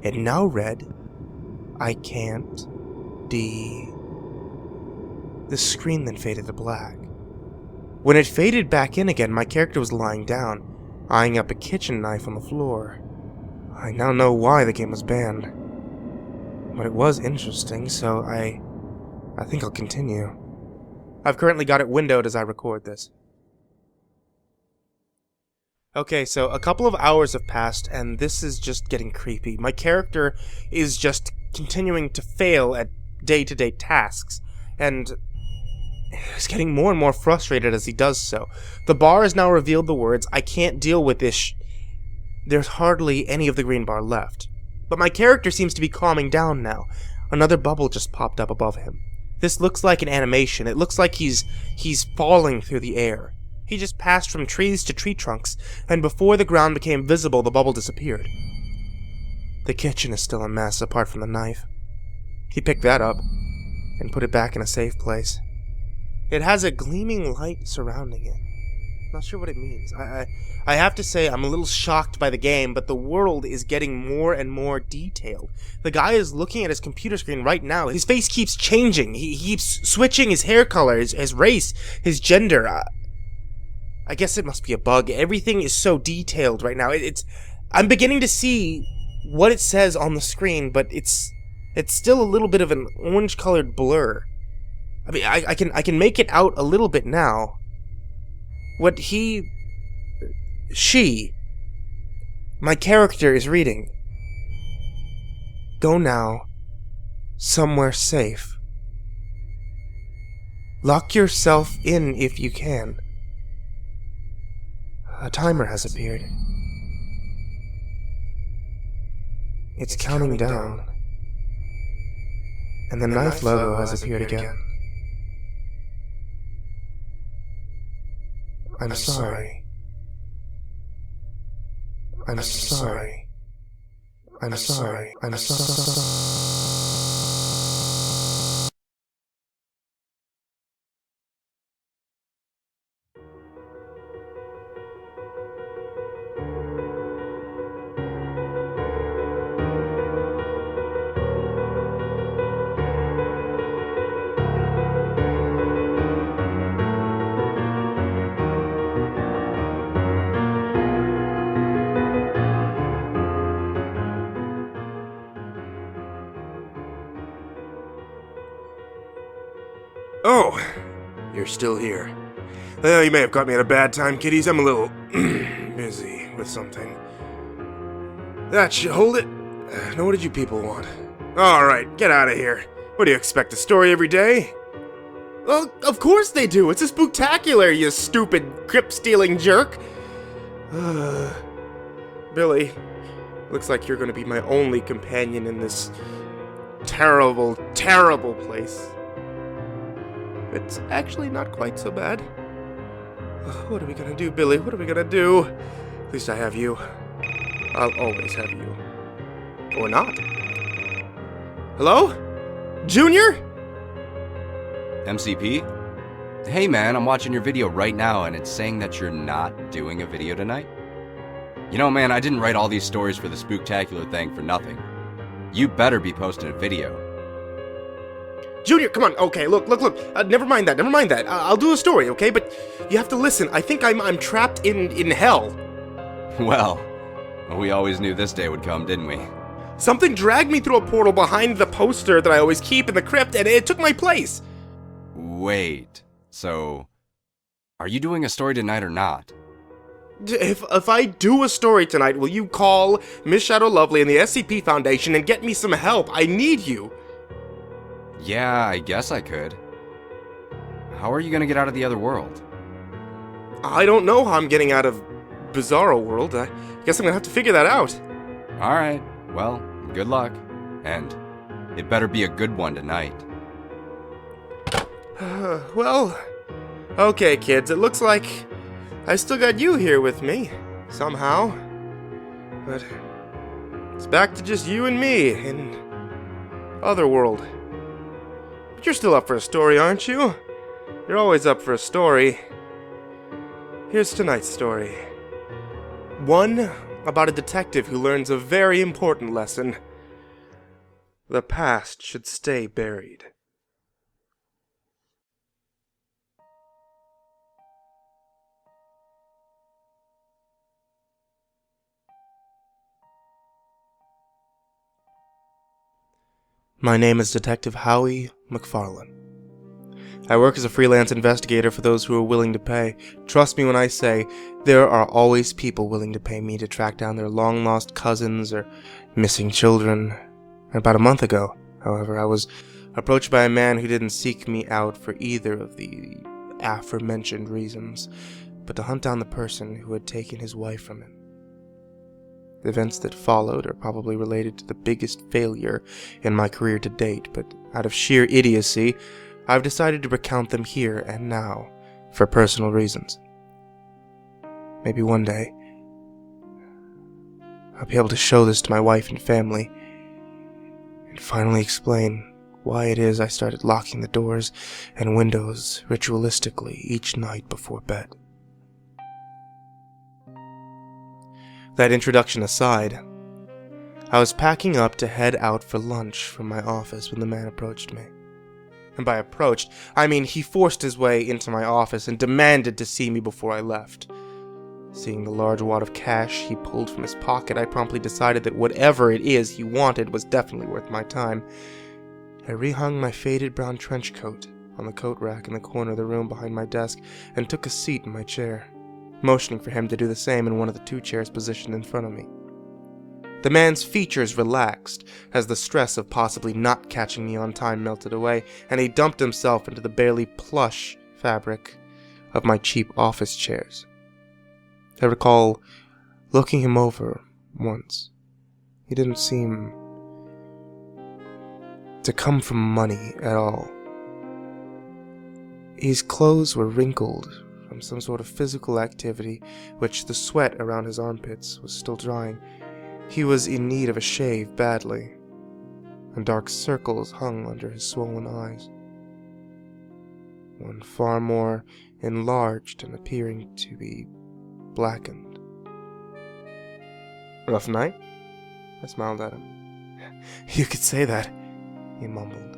It now read, "I can't, D." The screen then faded to black. When it faded back in again, my character was lying down, eyeing up a kitchen knife on the floor. I now know why the game was banned. But it was interesting, so I think I'll continue. I've currently got it windowed as I record this. Okay, so a couple of hours have passed, and this is just getting creepy. My character is just continuing to fail at day-to-day tasks, and he's getting more and more frustrated as he does so. The bar has now revealed the words, "I can't deal with this." There's hardly any of the green bar left. But my character seems to be calming down now. Another bubble just popped up above him. This looks like an animation. It looks like he's falling through the air. He just passed from trees to tree trunks, and before the ground became visible, the bubble disappeared. The kitchen is still a mess apart from the knife. He picked that up and put it back in a safe place. It has a gleaming light surrounding it. Not sure what it means. I have to say I'm a little shocked by the game, but the world is getting more and more detailed. The guy is looking at his computer screen right now. His face keeps changing. He keeps switching his hair color, his race, his gender. I guess it must be a bug. Everything is so detailed right now. I'm beginning to see what it says on the screen, but it's still a little bit of an orange-colored blur. I mean, I can make it out a little bit now. What she, my character is reading. Go now, somewhere safe. Lock yourself in if you can. A timer has appeared. It's counting down. And the knife logo has appeared again. I'm sorry. I'm sorry. I'm sorry. I'm sorry. Oh, you're still here. Well, you may have caught me at a bad time, kiddies. I'm a little busy with something. That should hold it. Now, what did you people want? Alright, get out of here. What do you expect, a story every day? Well, of course they do. It's a spooktacular, you stupid crypt-stealing jerk. Billy, looks like you're gonna be my only companion in this terrible, terrible place. It's actually not quite so bad. What are we gonna do, Billy? What are we gonna do? At least I have you. I'll always have you. Or not. Hello? Junior? MCP? Hey man, I'm watching your video right now and it's saying that you're not doing a video tonight? You know man, I didn't write all these stories for the Spooktacular thing for nothing. You better be posting a video. Junior, come on. Okay, look. Never mind that. I'll do a story, okay? But you have to listen. I think I'm trapped in hell. Well, we always knew this day would come, didn't we? Something dragged me through a portal behind the poster that I always keep in the crypt, and it took my place. Wait, so are you doing a story tonight or not? If I do a story tonight, will you call Miss Shadow Lovely and the SCP Foundation and get me some help? I need you. Yeah, I guess I could. How are you gonna get out of the other world? I don't know how I'm getting out of Bizarro World. I guess I'm gonna have to figure that out. Alright, well, good luck. And it better be a good one tonight. Well, okay kids, it looks like I still got you here with me, somehow. But it's back to just you and me in Otherworld. But you're still up for a story, aren't you? You're always up for a story. Here's tonight's story. One about a detective who learns a very important lesson. The past should stay buried. My name is Detective Howie McFarlane. I work as a freelance investigator for those who are willing to pay. Trust me when I say, there are always people willing to pay me to track down their long-lost cousins or missing children. About a month ago, however, I was approached by a man who didn't seek me out for either of the aforementioned reasons, but to hunt down the person who had taken his wife from him. The events that followed are probably related to the biggest failure in my career to date, but out of sheer idiocy, I've decided to recount them here and now, for personal reasons. Maybe one day, I'll be able to show this to my wife and family, and finally explain why it is I started locking the doors and windows ritualistically each night before bed. That introduction aside, I was packing up to head out for lunch from my office when the man approached me. And by approached, I mean he forced his way into my office and demanded to see me before I left. Seeing the large wad of cash he pulled from his pocket, I promptly decided that whatever it is he wanted was definitely worth my time. I rehung my faded brown trench coat on the coat rack in the corner of the room behind my desk and took a seat in my chair, motioning for him to do the same in one of the 2 chairs positioned in front of me. The man's features relaxed as the stress of possibly not catching me on time melted away, and he dumped himself into the barely plush fabric of my cheap office chairs. I recall looking him over once. He didn't seem to come from money at all. His clothes were wrinkled from some sort of physical activity, which the sweat around his armpits was still drying. He was in need of a shave badly, and dark circles hung under his swollen eyes, one far more enlarged and appearing to be blackened. "Rough night?" I smiled at him. "You could say that," he mumbled.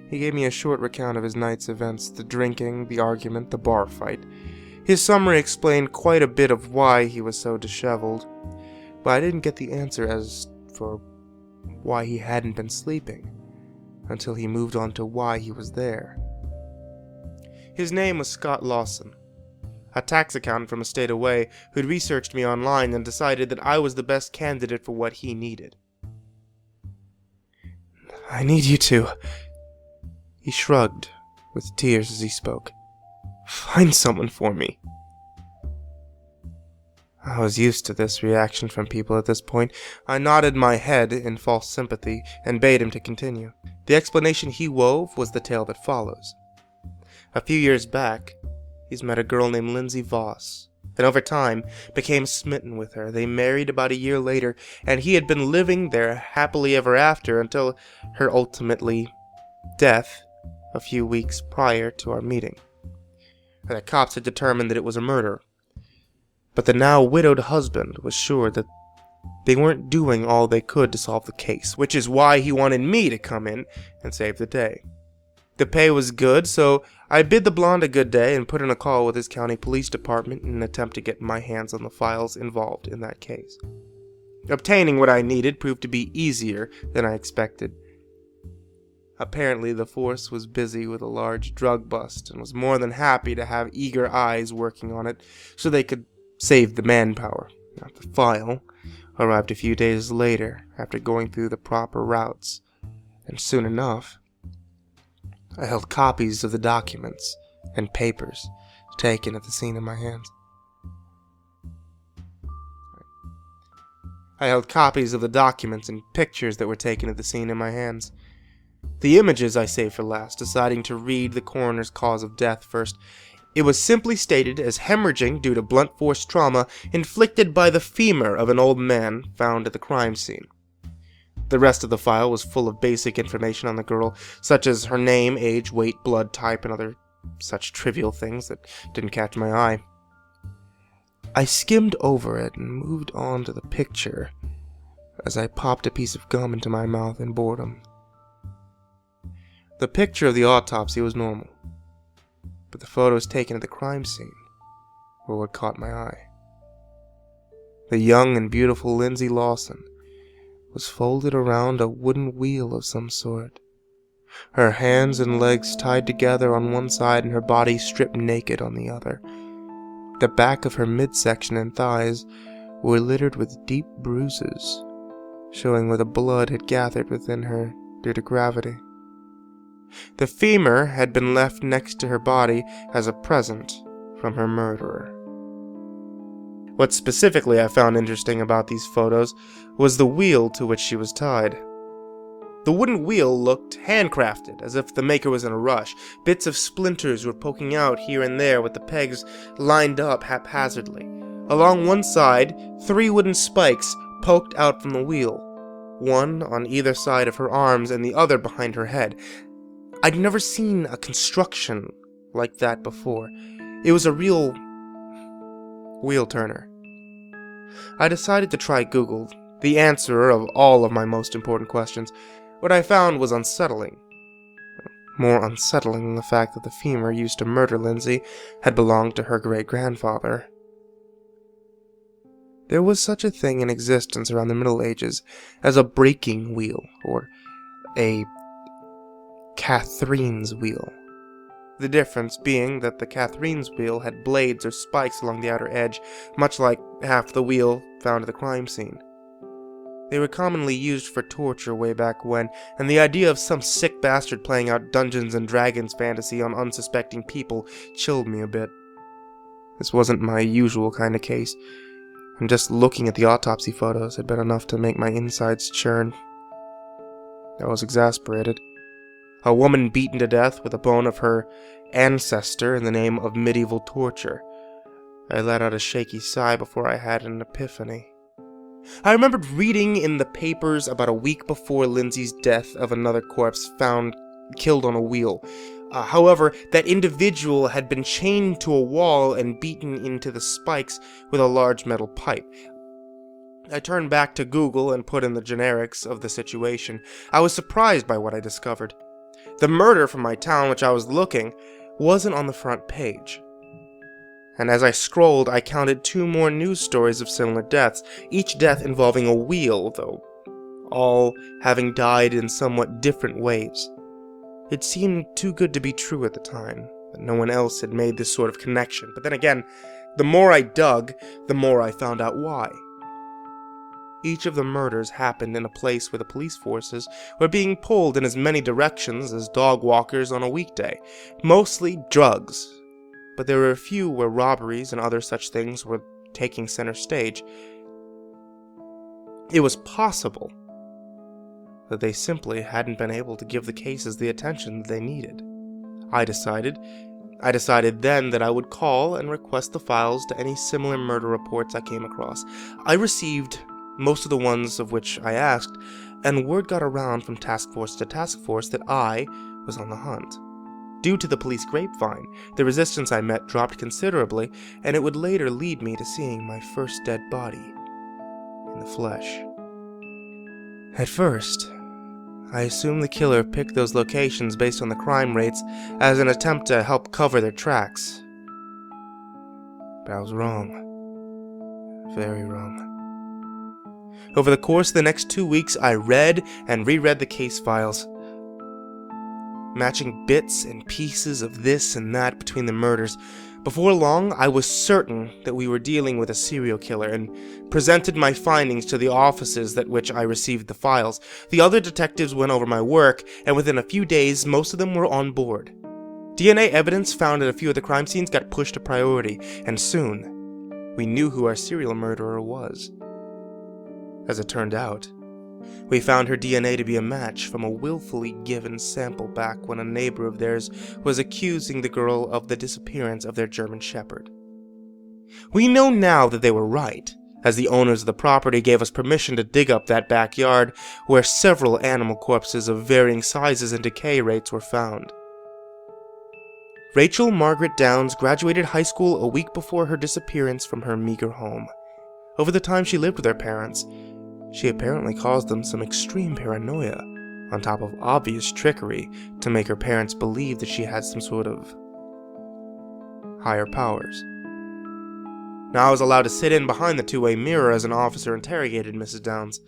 He gave me a short recount of his night's events, the drinking, the argument, the bar fight. His summary explained quite a bit of why he was so disheveled, but I didn't get the answer as for why he hadn't been sleeping, until he moved on to why he was there. His name was Scott Lawson, a tax accountant from a state away who'd researched me online and decided that I was the best candidate for what he needed. "I need you to..." He shrugged, with tears as he spoke. "Find someone for me." I was used to this reaction from people at this point. I nodded my head in false sympathy and bade him to continue. The explanation he wove was the tale that follows. A few years back, he's met a girl named Lindsay Voss, and over time became smitten with her. They married about a year later, and he had been living there happily ever after until her ultimately death a few weeks prior to our meeting. The cops had determined that it was a murder, but the now widowed husband was sure that they weren't doing all they could to solve the case, which is why he wanted me to come in and save the day. The pay was good, so I bid the blonde a good day and put in a call with his county police department in an attempt to get my hands on the files involved in that case. Obtaining what I needed proved to be easier than I expected. Apparently, the force was busy with a large drug bust and was more than happy to have eager eyes working on it so they could save the manpower. The file arrived a few days later after going through the proper routes, and soon enough, I held copies of the documents and papers taken at the scene in my hands. I held copies of the documents and pictures that were taken at the scene in my hands. The images I saved for last, deciding to read the coroner's cause of death first. It was simply stated as hemorrhaging due to blunt force trauma inflicted by the femur of an old man found at the crime scene. The rest of the file was full of basic information on the girl, such as her name, age, weight, blood type, and other such trivial things that didn't catch my eye. I skimmed over it and moved on to the picture as I popped a piece of gum into my mouth in boredom. The picture of the autopsy was normal, but the photos taken at the crime scene were what caught my eye. The young and beautiful Lindsay Lawson was folded around a wooden wheel of some sort, her hands and legs tied together on one side and her body stripped naked on the other. The back of her midsection and thighs were littered with deep bruises, showing where the blood had gathered within her due to gravity. The femur had been left next to her body as a present from her murderer. What specifically I found interesting about these photos was the wheel to which she was tied. The wooden wheel looked handcrafted, as if the maker was in a rush. Bits of splinters were poking out here and there with the pegs lined up haphazardly. Along one side, 3 wooden spikes poked out from the wheel, one on either side of her arms and the other behind her head. I'd never seen a construction like that before. It was a real wheel turner. I decided to try Google, the answerer of all of my most important questions. What I found was unsettling. More unsettling than the fact that the femur used to murder Lindsay had belonged to her great-grandfather. There was such a thing in existence around the Middle Ages as a breaking wheel, or a Catherine's wheel. The difference being that the Catherine's wheel had blades or spikes along the outer edge, much like half the wheel found at the crime scene. They were commonly used for torture way back when, and the idea of some sick bastard playing out Dungeons and Dragons fantasy on unsuspecting people chilled me a bit. This wasn't my usual kind of case, and just looking at the autopsy photos had been enough to make my insides churn. I was exasperated. A woman beaten to death with a bone of her ancestor in the name of medieval torture. I let out a shaky sigh before I had an epiphany. I remembered reading in the papers about a week before Lindsay's death of another corpse found killed on a wheel. However, that individual had been chained to a wall and beaten into the spikes with a large metal pipe. I turned back to Google and put in the generics of the situation. I was surprised by what I discovered. The murder from my town, which I was looking, wasn't on the front page. And as I scrolled, I counted 2 more news stories of similar deaths, each death involving a wheel, though all having died in somewhat different ways. It seemed too good to be true at the time, that no one else had made this sort of connection. But then again, the more I dug, the more I found out why. Each of the murders happened in a place where the police forces were being pulled in as many directions as dog walkers on a weekday, mostly drugs. But there were a few where robberies and other such things were taking center stage. It was possible that they simply hadn't been able to give the cases the attention that they needed. I decided then that I would call and request the files to any similar murder reports I came across. I received most of the ones of which I asked, and word got around from task force to task force that I was on the hunt. Due to the police grapevine, the resistance I met dropped considerably, and it would later lead me to seeing my first dead body in the flesh. At first, I assumed the killer picked those locations based on the crime rates as an attempt to help cover their tracks. But I was wrong. Very wrong. Over the course of the next 2 weeks, I read and reread the case files, matching bits and pieces of this and that between the murders. Before long, I was certain that we were dealing with a serial killer and presented my findings to the offices at which I received the files. The other detectives went over my work, and within a few days, most of them were on board. DNA evidence found at a few of the crime scenes got pushed to priority, and soon, we knew who our serial murderer was. As it turned out, we found her DNA to be a match from a willfully given sample back when a neighbor of theirs was accusing the girl of the disappearance of their German Shepherd. We know now that they were right, as the owners of the property gave us permission to dig up that backyard where several animal corpses of varying sizes and decay rates were found. Rachel Margaret Downs graduated high school a week before her disappearance from her meager home. Over the time she lived with her parents, she apparently caused them some extreme paranoia, on top of obvious trickery to make her parents believe that she had some sort of higher powers. Now I was allowed to sit in behind the two-way mirror as an officer interrogated Mrs. Downs.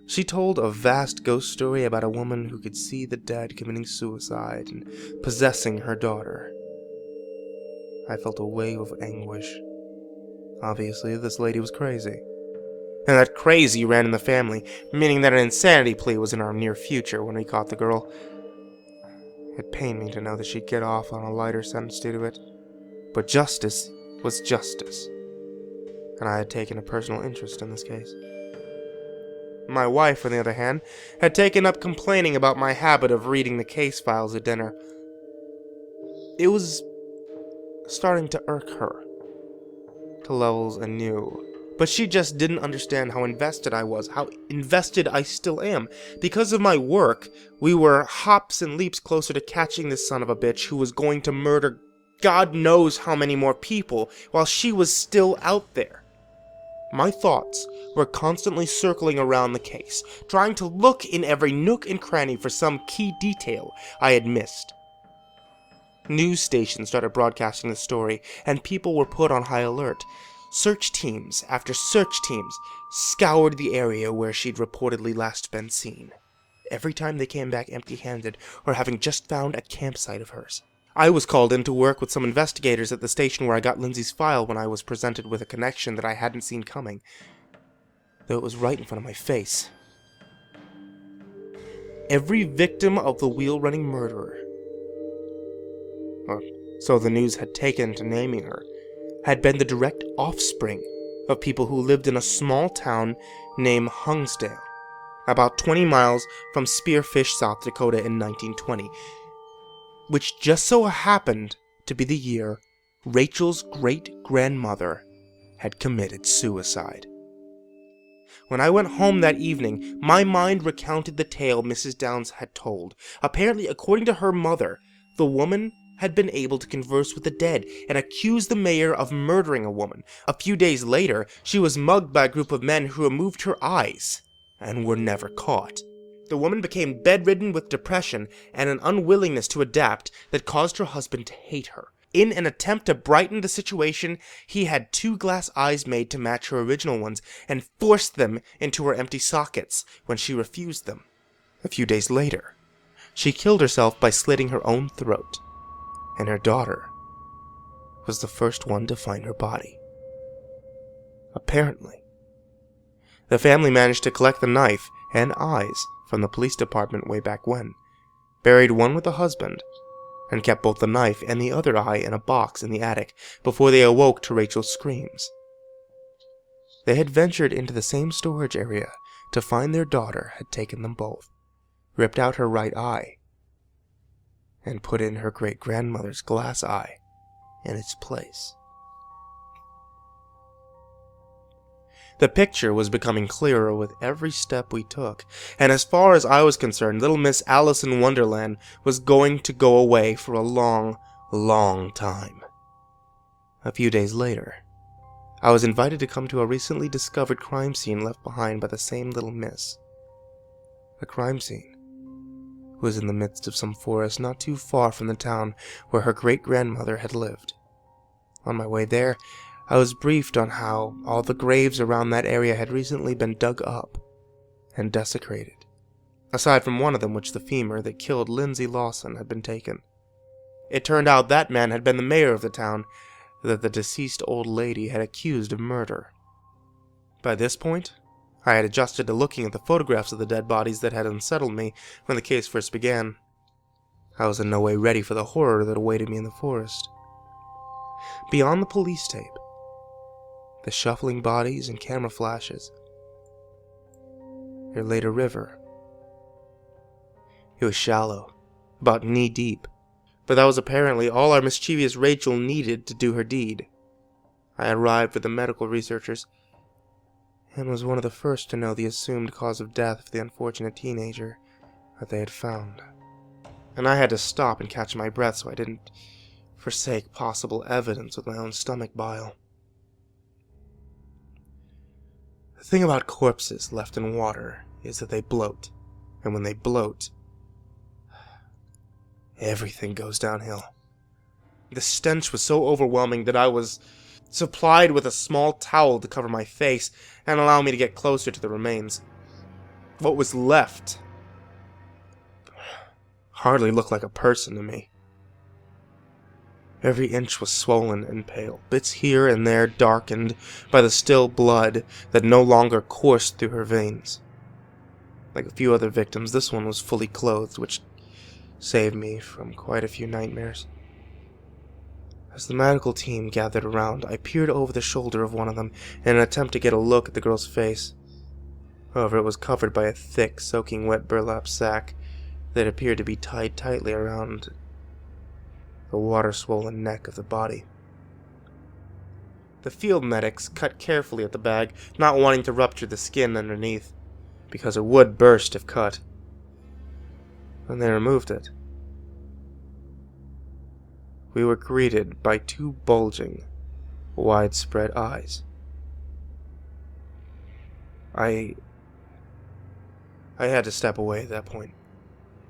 She told a vast ghost story about a woman who could see the dead committing suicide and possessing her daughter. I felt a wave of anguish. Obviously, this lady was crazy. And that crazy ran in the family, meaning that an insanity plea was in our near future when we caught the girl. It pained me to know that she'd get off on a lighter sentence due to it. But justice was justice, and I had taken a personal interest in this case. My wife, on the other hand, had taken up complaining about my habit of reading the case files at dinner. It was starting to irk her, to levels anew But she just didn't understand how invested I was, how invested I still am. Because of my work, we were hops and leaps closer to catching this son of a bitch who was going to murder God knows how many more people while she was still out there. My thoughts were constantly circling around the case, trying to look in every nook and cranny for some key detail I had missed. News stations started broadcasting the story, and people were put on high alert. Search teams after search teams scoured the area where she'd reportedly last been seen, every time they came back empty-handed or having just found a campsite of hers. I was called in to work with some investigators at the station where I got Lindsay's file when I was presented with a connection that I hadn't seen coming, though it was right in front of my face. Every victim of the wheel-running murderer, or so the news had taken to naming her, had been the direct offspring of people who lived in a small town named Hungsdale, about 20 miles from Spearfish, South Dakota in 1920, which just so happened to be the year Rachel's great-grandmother had committed suicide. When I went home that evening, my mind recounted the tale Mrs. Downs had told. Apparently, according to her mother, the woman had been able to converse with the dead and accused the mayor of murdering a woman. A few days later, she was mugged by a group of men who removed her eyes and were never caught. The woman became bedridden with depression and an unwillingness to adapt that caused her husband to hate her. In an attempt to brighten the situation, he had 2 glass eyes made to match her original ones and forced them into her empty sockets when she refused them. A few days later, she killed herself by slitting her own throat, and her daughter was the first one to find her body. Apparently, the family managed to collect the knife and eyes from the police department way back when, buried one with the husband, and kept both the knife and the other eye in a box in the attic before they awoke to Rachel's screams. They had ventured into the same storage area to find their daughter had taken them both, ripped out her right eye, and put in her great-grandmother's glass eye in its place. The picture was becoming clearer with every step we took, and as far as I was concerned, little Miss Alice in Wonderland was going to go away for a long, long time. A few days later, I was invited to come to a recently discovered crime scene left behind by the same little miss. A crime scene was in the midst of some forest not too far from the town where her great-grandmother had lived. On my way there, I was briefed on how all the graves around that area had recently been dug up and desecrated, aside from one of them which the femur that killed Lindsay Lawson had been taken. It turned out that man had been the mayor of the town that the deceased old lady had accused of murder. By this point, I had adjusted to looking at the photographs of the dead bodies that had unsettled me when the case first began. I was in no way ready for the horror that awaited me in the forest. Beyond the police tape, the shuffling bodies and camera flashes, there lay a river. It was shallow, about knee-deep, but that was apparently all our mischievous Rachel needed to do her deed. I arrived with the medical researchers, and was one of the first to know the assumed cause of death for the unfortunate teenager that they had found. And I had to stop and catch my breath so I didn't forsake possible evidence with my own stomach bile. The thing about corpses left in water is that they bloat, and when they bloat, everything goes downhill. The stench was so overwhelming that I was supplied with a small towel to cover my face and allow me to get closer to the remains. What was left hardly looked like a person to me. Every inch was swollen and pale, bits here and there darkened by the still blood that no longer coursed through her veins. Like a few other victims, this one was fully clothed, which saved me from quite a few nightmares. As the medical team gathered around, I peered over the shoulder of one of them in an attempt to get a look at the girl's face. However, it was covered by a thick, soaking wet burlap sack that appeared to be tied tightly around the water-swollen neck of the body. The field medics cut carefully at the bag, not wanting to rupture the skin underneath, because it would burst if cut. Then they removed it. We were greeted by two bulging, widespread eyes. I had to step away at that point.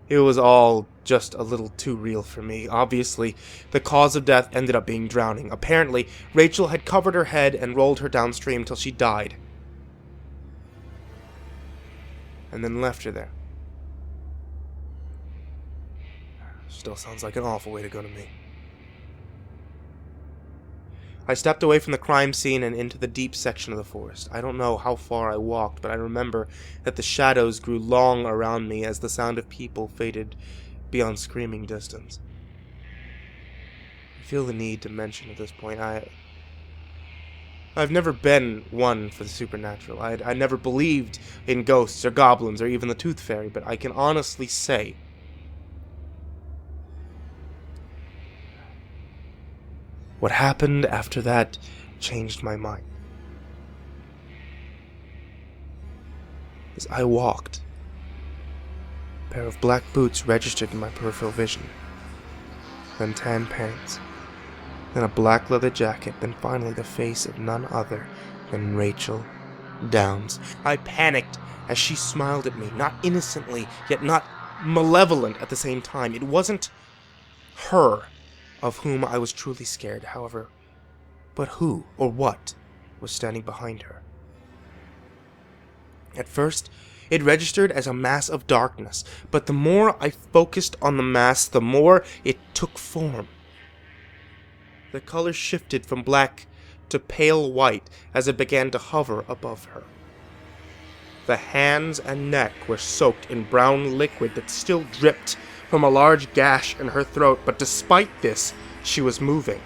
It was all just a little too real for me. Obviously, the cause of death ended up being drowning. Apparently, Rachel had covered her head and rolled her downstream till she died. And then left her there. Still sounds like an awful way to go to me. I stepped away from the crime scene and into the deep section of the forest. I don't know how far I walked, but I remember that the shadows grew long around me as the sound of people faded beyond screaming distance. I feel the need to mention at this point, I've never been one for the supernatural. I never believed in ghosts or goblins or even the Tooth Fairy, but I can honestly say what happened after that changed my mind. As I walked, a pair of black boots registered in my peripheral vision, then tan pants, then a black leather jacket, then finally the face of none other than Rachel Downs. I panicked as she smiled at me, not innocently, yet not malevolent at the same time. It wasn't her of whom I was truly scared, however, but who or what was standing behind her. At first, it registered as a mass of darkness, but the more I focused on the mass, the more it took form. The color shifted from black to pale white as it began to hover above her. The hands and neck were soaked in brown liquid that still dripped from a large gash in her throat, but despite this, she was moving.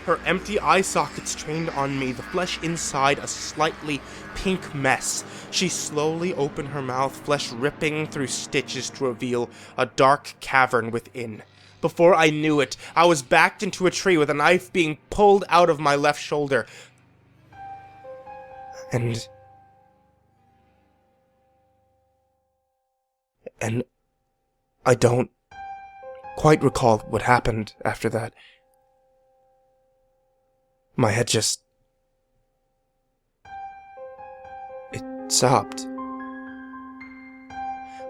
Her empty eye sockets trained on me, the flesh inside a slightly pink mess. She slowly opened her mouth, flesh ripping through stitches to reveal a dark cavern within. Before I knew it, I was backed into a tree with a knife being pulled out of my left shoulder. And I don't quite recall what happened after that. My head just... it stopped.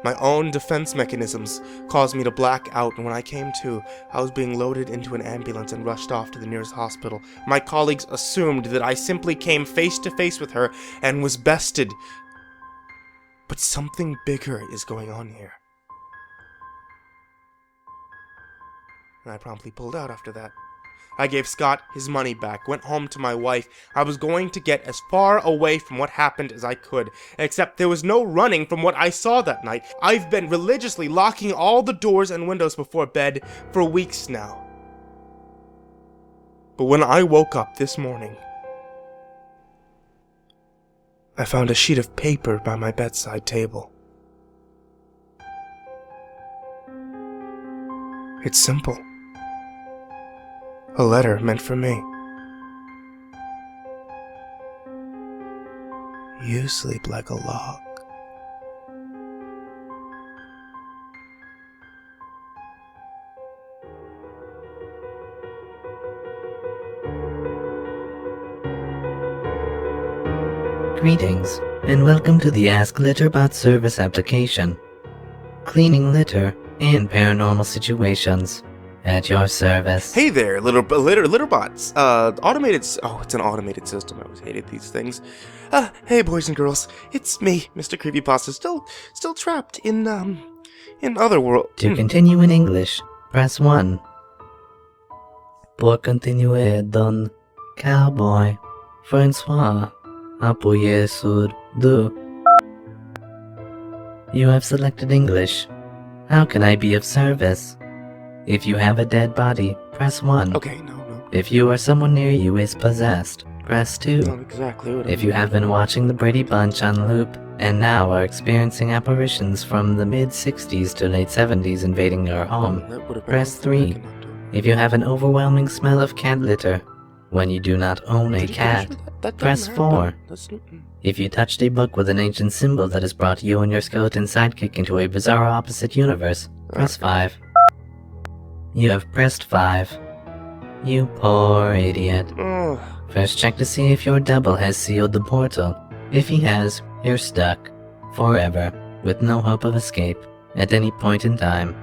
My own defense mechanisms caused me to black out, and when I came to, I was being loaded into an ambulance and rushed off to the nearest hospital. My colleagues assumed that I simply came face to face with her and was bested. But something bigger is going on here. And I promptly pulled out after that. I gave Scott his money back, went home to my wife. I was going to get as far away from what happened as I could, except there was no running from what I saw that night. I've been religiously locking all the doors and windows before bed for weeks now. But when I woke up this morning, I found a sheet of paper by my bedside table. It's simple. A letter meant for me. You sleep like a log. Greetings, and welcome to the Ask Litterbot service application. Cleaning litter in paranormal situations. At your service. Hey there, litterbots. Automated. Oh, it's an automated system. I always hated these things. Hey, boys and girls. It's me, MrCreepyPasta. Still trapped in other world. To continue in English, press 1. Por continuer, Don Cowboy Francois appuyer sur 2. You have selected English. How can I be of service? If you have a dead body, press 1. Okay, no. If you or someone near you is possessed, press 2. Not exactly what If you have been watching the Brady Bunch on loop, and now are experiencing apparitions from the mid-60s to late 70s invading your home, press 3. If you have an overwhelming smell of cat litter, When you do not own a cat, press 4. If you touched a book with an ancient symbol that has brought you and your skeleton sidekick into a bizarre opposite universe, press 5. You have pressed 5. You poor idiot. First check to see if your double has sealed the portal. If he has, you're stuck. Forever. With no hope of escape. At any point in time.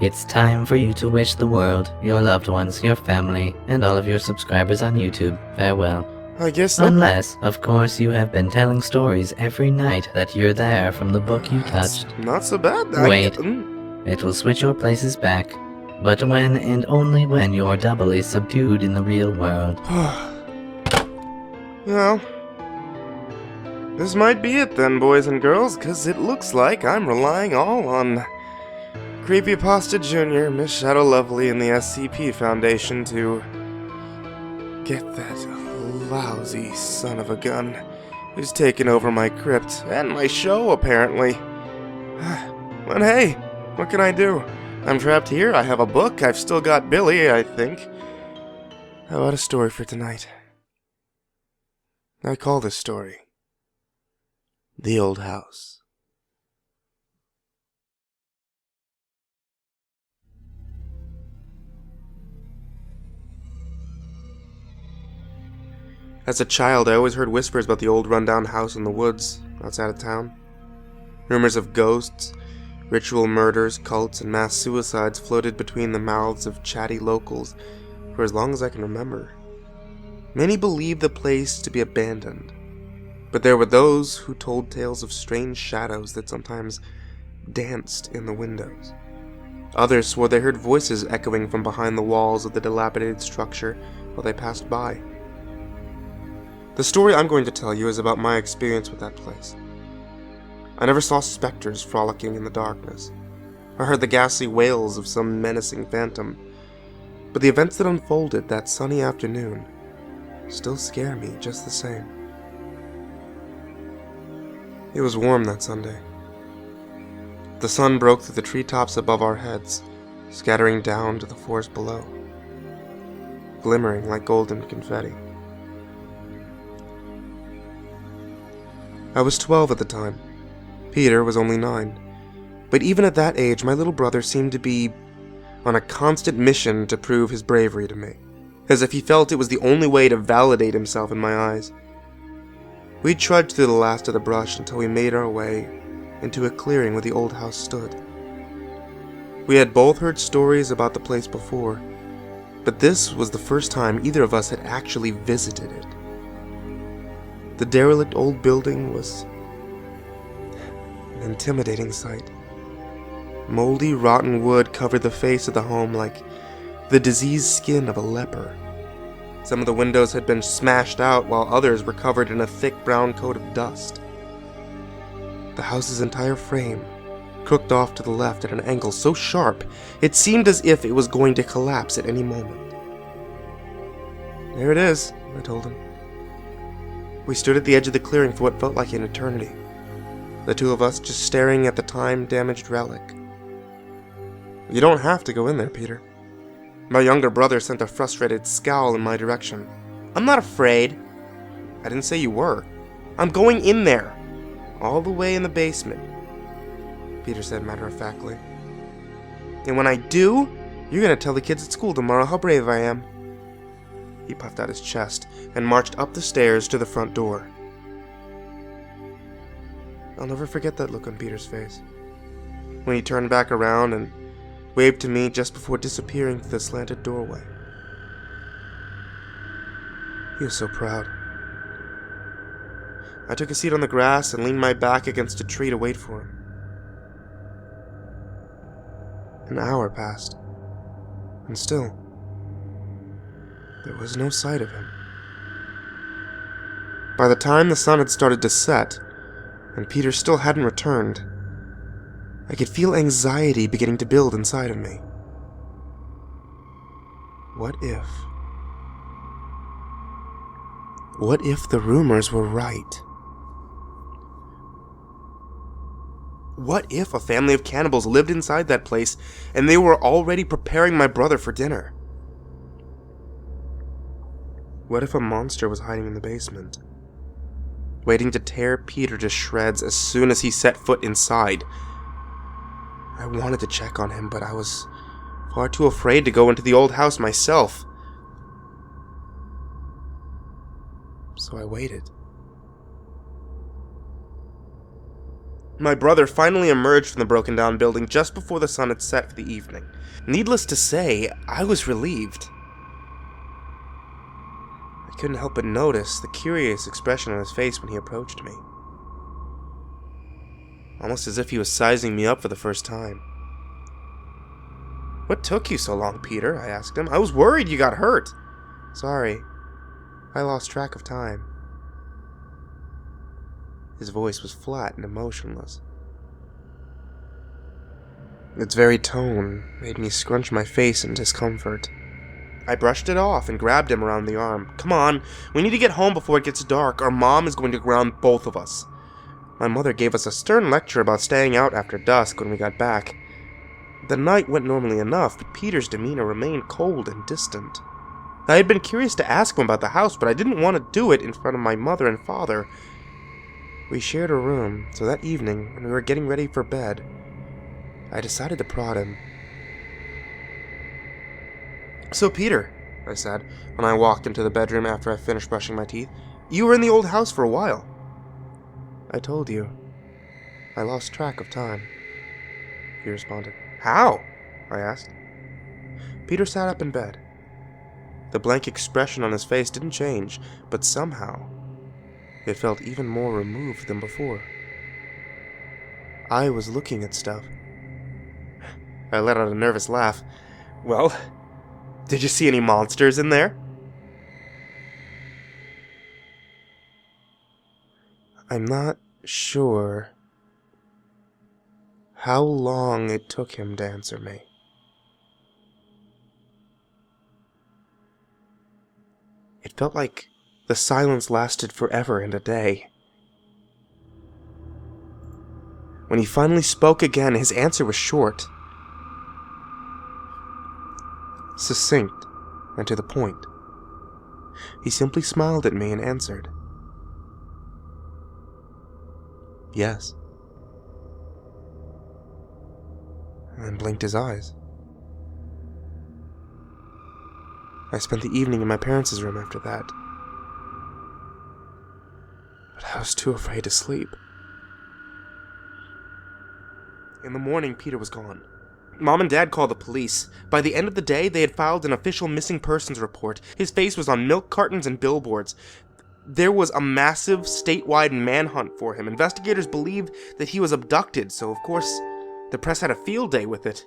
It's time for you to wish the world, your loved ones, your family, and all of your subscribers on YouTube farewell. I guess that... Unless, of course, you have been telling stories every night that you're there from the book you touched. Not so bad. Wait. It will switch your places back. But when and only when your double is subdued in the real world. Well, this might be it then, boys and girls, because it looks like I'm relying all on CreepyPasta Jr., Miss Shadow Lovely, and the SCP Foundation to get that lousy son of a gun who's taken over my crypt and my show, apparently. But hey, what can I do? I'm trapped here, I have a book, I've still got Billy, I think. How about a story for tonight? I call this story The Old House. As a child, I always heard whispers about the old rundown house in the woods outside of town. Rumors of ghosts, ritual murders, cults, and mass suicides floated between the mouths of chatty locals for as long as I can remember. Many believed the place to be abandoned, but there were those who told tales of strange shadows that sometimes danced in the windows. Others swore they heard voices echoing from behind the walls of the dilapidated structure while they passed by. The story I'm going to tell you is about my experience with that place. I never saw specters frolicking in the darkness, or heard the ghastly wails of some menacing phantom, but the events that unfolded that sunny afternoon still scare me just the same. It was warm that Sunday. The sun broke through the treetops above our heads, scattering down to the forest below, glimmering like golden confetti. I was 12 at the time. Peter was only 9. But even at that age, my little brother seemed to be on a constant mission to prove his bravery to me, as if he felt it was the only way to validate himself in my eyes. We trudged through the last of the brush until we made our way into a clearing where the old house stood. We had both heard stories about the place before, but this was the first time either of us had actually visited it. The derelict old building was an intimidating sight. Moldy, rotten wood covered the face of the home like the diseased skin of a leper. Some of the windows had been smashed out, while others were covered in a thick brown coat of dust. The house's entire frame crooked off to the left at an angle so sharp it seemed as if it was going to collapse at any moment. "There it is," I told him. We stood at the edge of the clearing for what felt like an eternity, the two of us just staring at the time-damaged relic. "You don't have to go in there, Peter." My younger brother sent a frustrated scowl in my direction. "I'm not afraid." "I didn't say you were." "I'm going in there. All the way in the basement," Peter said matter-of-factly. "And when I do, you're going to tell the kids at school tomorrow how brave I am." He puffed out his chest and marched up the stairs to the front door. I'll never forget that look on Peter's face when he turned back around and waved to me just before disappearing through the slanted doorway. He was so proud. I took a seat on the grass and leaned my back against a tree to wait for him. An hour passed, and still, there was no sight of him. By the time the sun had started to set, and Peter still hadn't returned, I could feel anxiety beginning to build inside of me. What if the rumors were right? What if a family of cannibals lived inside that place and they were already preparing my brother for dinner? What if a monster was hiding in the basement, waiting to tear Peter to shreds as soon as he set foot inside? I wanted to check on him, but I was far too afraid to go into the old house myself. So I waited. My brother finally emerged from the broken-down building just before the sun had set for the evening. Needless to say, I was relieved. I couldn't help but notice the curious expression on his face when he approached me. Almost as if he was sizing me up for the first time. "What took you so long, Peter?" I asked him. "I was worried you got hurt." "Sorry, I lost track of time." His voice was flat and emotionless. Its very tone made me scrunch my face in discomfort. I brushed it off and grabbed him around the arm. "Come on, we need to get home before it gets dark. Our mom is going to ground both of us." My mother gave us a stern lecture about staying out after dusk when we got back. The night went normally enough, but Peter's demeanor remained cold and distant. I had been curious to ask him about the house, but I didn't want to do it in front of my mother and father. We shared a room, so that evening, when we were getting ready for bed, I decided to prod him. "So, Peter," I said, when I walked into the bedroom after I finished brushing my teeth, "you were in the old house for a while." "I told you. I lost track of time," he responded. "How?" I asked. Peter sat up in bed. The blank expression on his face didn't change, but somehow it felt even more removed than before. I was looking at stuff. I let out a nervous laugh. "Well, did you see any monsters in there?" I'm not sure how long it took him to answer me. It felt like the silence lasted forever and a day. When he finally spoke again, his answer was short, succinct, and to the point. He simply smiled at me and answered, "Yes," and then blinked his eyes. I spent the evening in my parents' room after that, but I was too afraid to sleep. In the morning, Peter was gone. Mom and Dad called the police. By the end of the day, they had filed an official missing persons report. His face was on milk cartons and billboards. There was a massive statewide manhunt for him. Investigators believed that he was abducted, so of course, the press had a field day with it.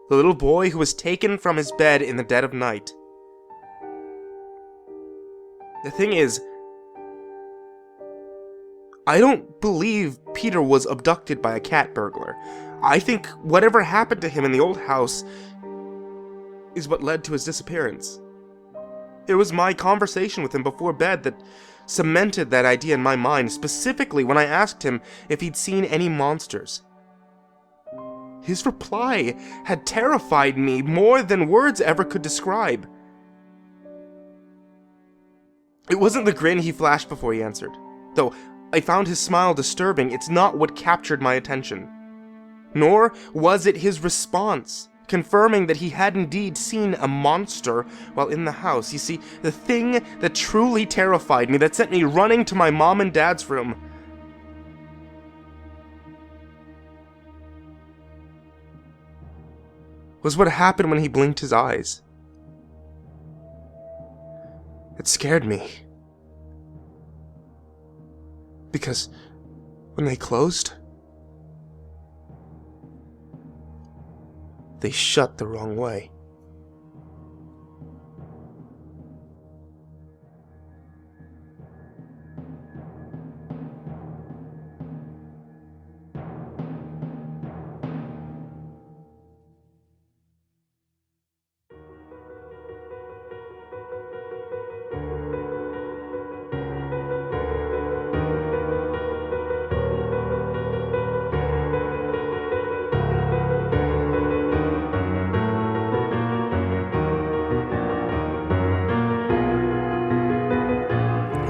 The little boy who was taken from his bed in the dead of night. The thing is, I don't believe Peter was abducted by a cat burglar. I think whatever happened to him in the old house is what led to his disappearance. It was my conversation with him before bed that cemented that idea in my mind, specifically when I asked him if he'd seen any monsters. His reply had terrified me more than words ever could describe. It wasn't the grin he flashed before he answered, though I found his smile disturbing. It's not what captured my attention. Nor was it his response, confirming that he had indeed seen a monster while in the house. You see, the thing that truly terrified me, that sent me running to my mom and dad's room, was what happened when he blinked his eyes. It scared me. Because when they closed, they shut the wrong way.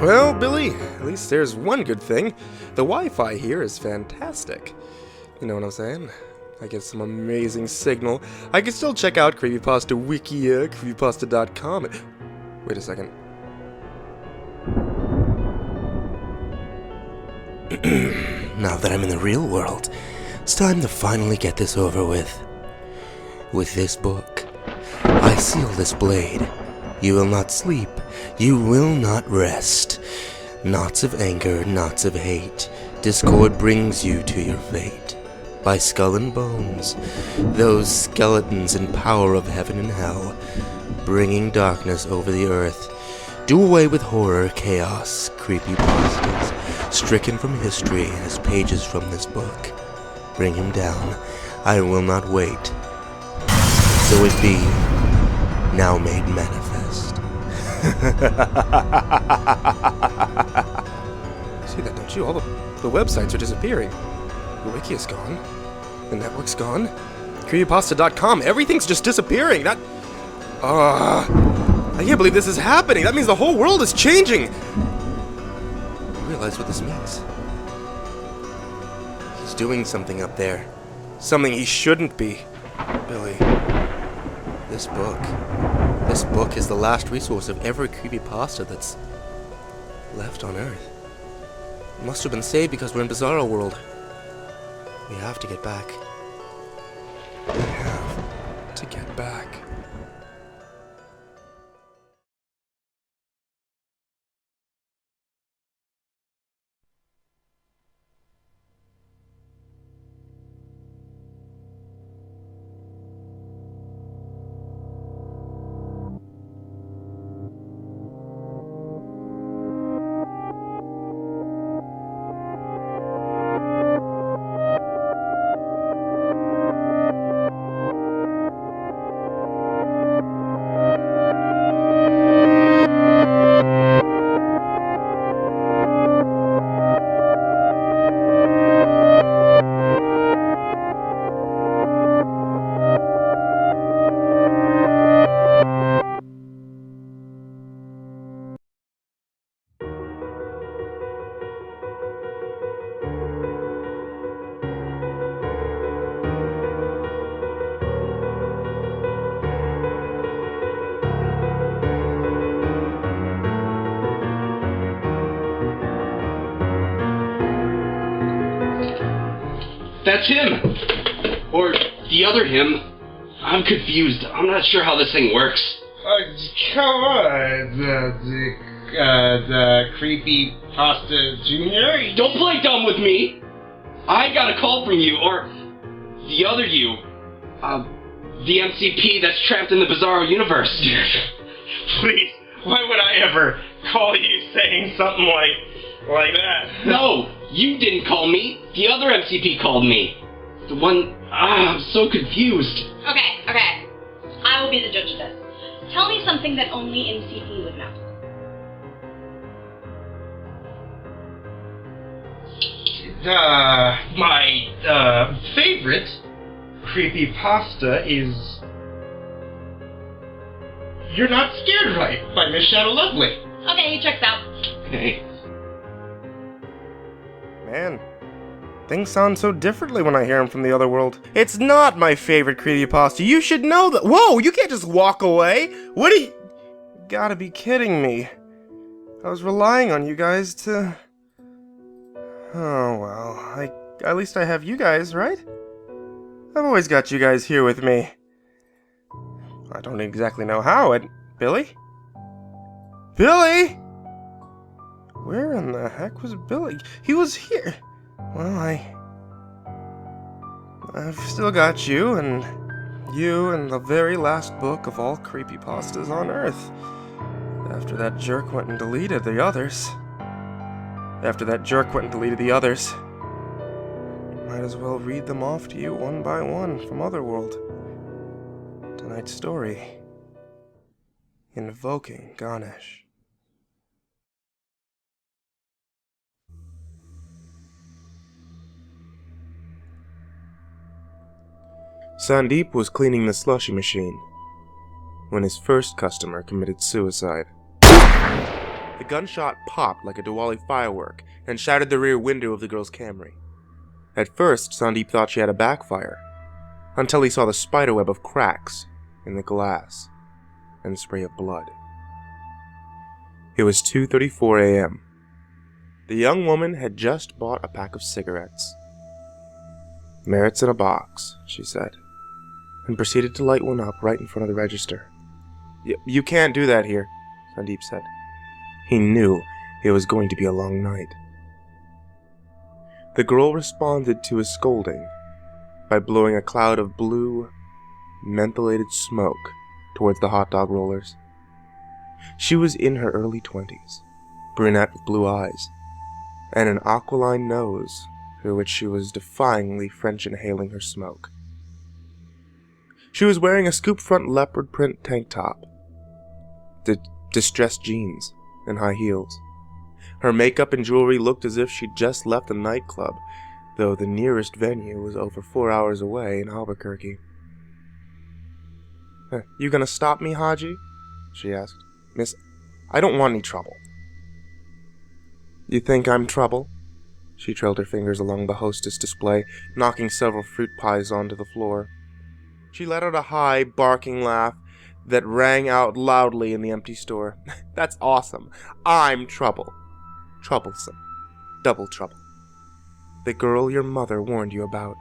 Well, Billy, at least there's one good thing. The Wi-Fi here is fantastic. You know what I'm saying? I get some amazing signal. I can still check out CreepyPasta Wiki, CreepyPasta.com. Wait a second. Now that I'm in the real world, it's time to finally get this over with. With this book, I seal this blade. You will not sleep. You will not rest. Knots of anger, knots of hate. Discord brings you to your fate. By skull and bones, those skeletons in power of heaven and hell, bringing darkness over the earth. Do away with horror, chaos, creepypastas, stricken from history as pages from this book. Bring him down. I will not wait. So it be, now made manifest. See that, don't you? All the websites are disappearing. The wiki is gone. The network's gone. CreepyPasta.com. Everything's just disappearing. That... I can't believe this is happening. That means the whole world is changing. I realize what this means. He's doing something up there. Something he shouldn't be. Billy. This book is the last resource of every creepypasta that's left on Earth. It must have been saved because we're in Bizarro World. We have to get back. We have to get back. That's him! Or the other him. I'm confused. I'm not sure how this thing works. Come on, the CreepyPasta Jr. Don't play dumb with me! I got a call from you, or the other you. The MCP that's trapped in the Bizarro universe. Please, why would I ever call you saying something like that? No, you didn't call me. The other MCP called me. The one... I'm so confused. Okay. I will be the judge of this. Tell me something that only MCP would know. My favorite creepypasta is You're Not Scared Right by Miss Shadow Lovely. Okay, checks out. Okay. Man, things sound so differently when I hear them from the other world. It's not my favorite creepypasta. You should know that. Whoa, you can't just walk away. What are you... Gotta be kidding me. I was relying on you guys to... Oh, well, at least I have you guys, right? I've always got you guys here with me. I don't exactly know how. Billy? Billy? Where in the heck was Billy? He was here. Well, I've still got you and the very last book of all creepypastas on Earth. After that jerk went and deleted the others. Might as well read them off to you one by one from Otherworld. Tonight's story. Invoking Ganesh. Sandeep was cleaning the slushy machine when his first customer committed suicide. The gunshot popped like a Diwali firework and shattered the rear window of the girl's Camry. At first, Sandeep thought she had a backfire, until he saw the spiderweb of cracks in the glass and a spray of blood. It was 2:34 a.m. The young woman had just bought a pack of cigarettes. "Merritt's in a box," she said, and proceeded to light one up right in front of the register. You can't do that here," Sandeep said. He knew it was going to be a long night. The girl responded to his scolding by blowing a cloud of blue, mentholated smoke towards the hot dog rollers. She was in her early 20s, brunette with blue eyes, and an aquiline nose through which she was defyingly French inhaling her smoke. She was wearing a scoop-front leopard print tank top, distressed jeans, and high heels. Her makeup and jewelry looked as if she'd just left a nightclub, though the nearest venue was over 4 hours away in Albuquerque. "You gonna stop me, Haji?" she asked. "Miss, I don't want any trouble." "You think I'm trouble?" She trailed her fingers along the hostess display, knocking several fruit pies onto the floor. She let out a high, barking laugh that rang out loudly in the empty store. "That's awesome. I'm trouble. Troublesome. Double trouble. The girl your mother warned you about.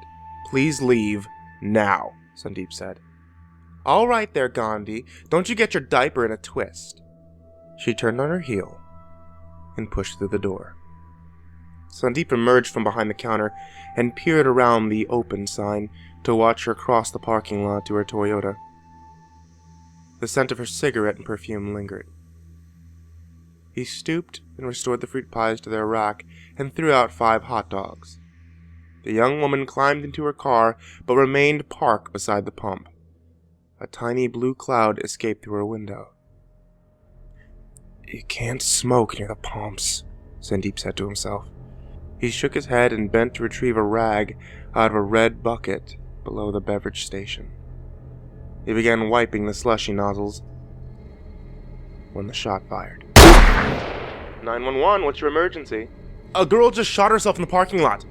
Please leave now," Sandeep said. "All right there, Gandhi. Don't you get your diaper in a twist." She turned on her heel and pushed through the door. Sandeep emerged from behind the counter and peered around the open sign to watch her cross the parking lot to her Toyota. The scent of her cigarette and perfume lingered. He stooped and restored the fruit pies to their rack and threw out 5 hot dogs. The young woman climbed into her car but remained parked beside the pump. A tiny blue cloud escaped through her window. "You can't smoke near the pumps," Sandeep said to himself. He shook his head and bent to retrieve a rag out of a red bucket below the beverage station. He began wiping the slushy nozzles when the shot fired. 911, what's your emergency? "A girl just shot herself in the parking lot."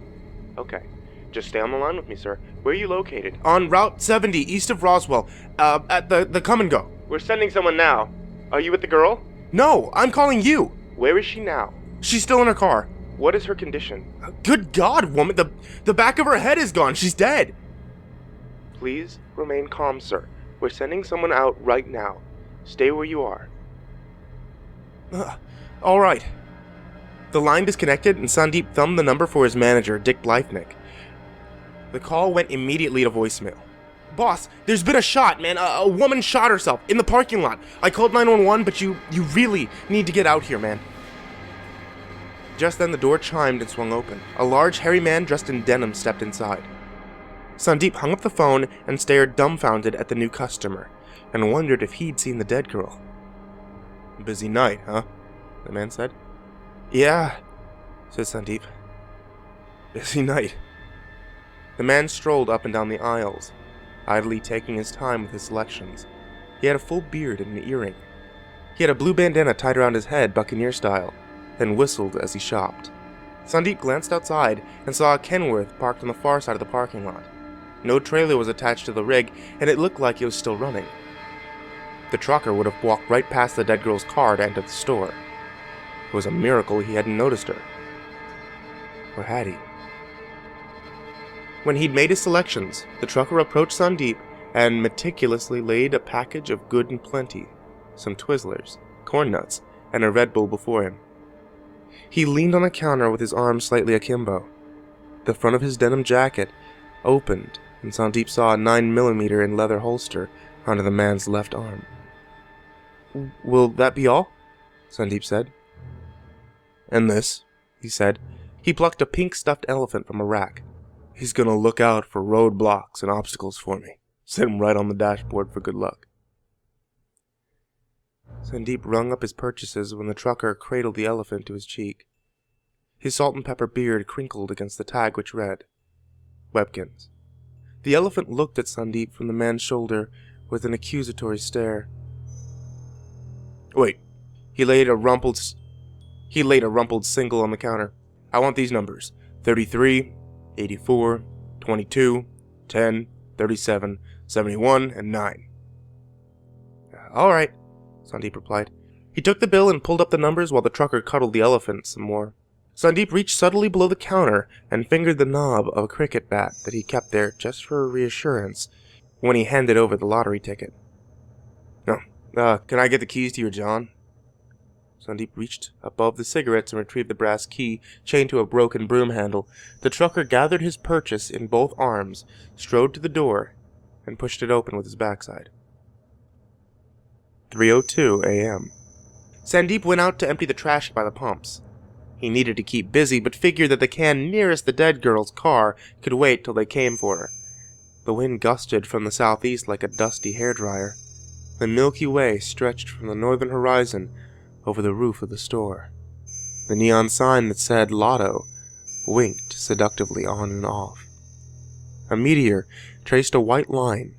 "Okay, just stay on the line with me, sir. Where are you located?" "On Route 70, east of Roswell, at the Come and Go." "We're sending someone now. Are you with the girl?" "No, I'm calling you." "Where is she now?" "She's still in her car." "What is her condition?" "Good God, woman, the back of her head is gone. She's dead." "Please remain calm, sir. We're sending someone out right now. Stay where you are." All right." The line disconnected, and Sandeep thumbed the number for his manager, Dick Blythnick. The call went immediately to voicemail. "Boss, there's been a shot, man. A woman shot herself in the parking lot. I called 911, but you really need to get out here, man." Just then the door chimed and swung open. A large, hairy man dressed in denim stepped inside. Sandeep hung up the phone and stared dumbfounded at the new customer, and wondered if he'd seen the dead girl. "Busy night, huh?" the man said. "Yeah," said Sandeep. "Busy night." The man strolled up and down the aisles, idly taking his time with his selections. He had a full beard and an earring. He had a blue bandana tied around his head, buccaneer style, then whistled as he shopped. Sandeep glanced outside and saw a Kenworth parked on the far side of the parking lot. No trailer was attached to the rig, and it looked like it was still running. The trucker would have walked right past the dead girl's car to enter the store. It was a miracle he hadn't noticed her. Or had he? When he'd made his selections, the trucker approached Sandeep and meticulously laid a package of good and plenty, some Twizzlers, corn nuts, and a Red Bull before him. He leaned on the counter with his arms slightly akimbo. The front of his denim jacket opened, and Sandeep saw a 9mm in leather holster under the man's left arm. "Will that be all?" Sandeep said. "And this," he said. He plucked a pink stuffed elephant from a rack. "He's gonna look out for roadblocks and obstacles for me. Set him right on the dashboard for good luck." Sandeep rung up his purchases when the trucker cradled the elephant to his cheek. His salt and pepper beard crinkled against the tag which read, "Webkins." The elephant looked at Sandeep from the man's shoulder with an accusatory stare. "Wait." He laid a rumpled He laid a rumpled single on the counter. "I want these numbers. 33, 84, 22, 10, 37, 71, and 9. "All right," Sandeep replied. He took the bill and pulled up the numbers while the trucker cuddled the elephant some more. Sandeep reached subtly below the counter and fingered the knob of a cricket bat that he kept there just for reassurance when he handed over the lottery ticket. Can I get the keys to your John?" Sandeep reached above the cigarettes and retrieved the brass key chained to a broken broom handle. The trucker gathered his purchase in both arms, strode to the door, and pushed it open with his backside. 3:02 a.m. Sandeep went out to empty the trash by the pumps. He needed to keep busy, but figured that the can nearest the dead girl's car could wait till they came for her. The wind gusted from the southeast like a dusty hairdryer. The Milky Way stretched from the northern horizon over the roof of the store. The neon sign that said Lotto winked seductively on and off. A meteor traced a white line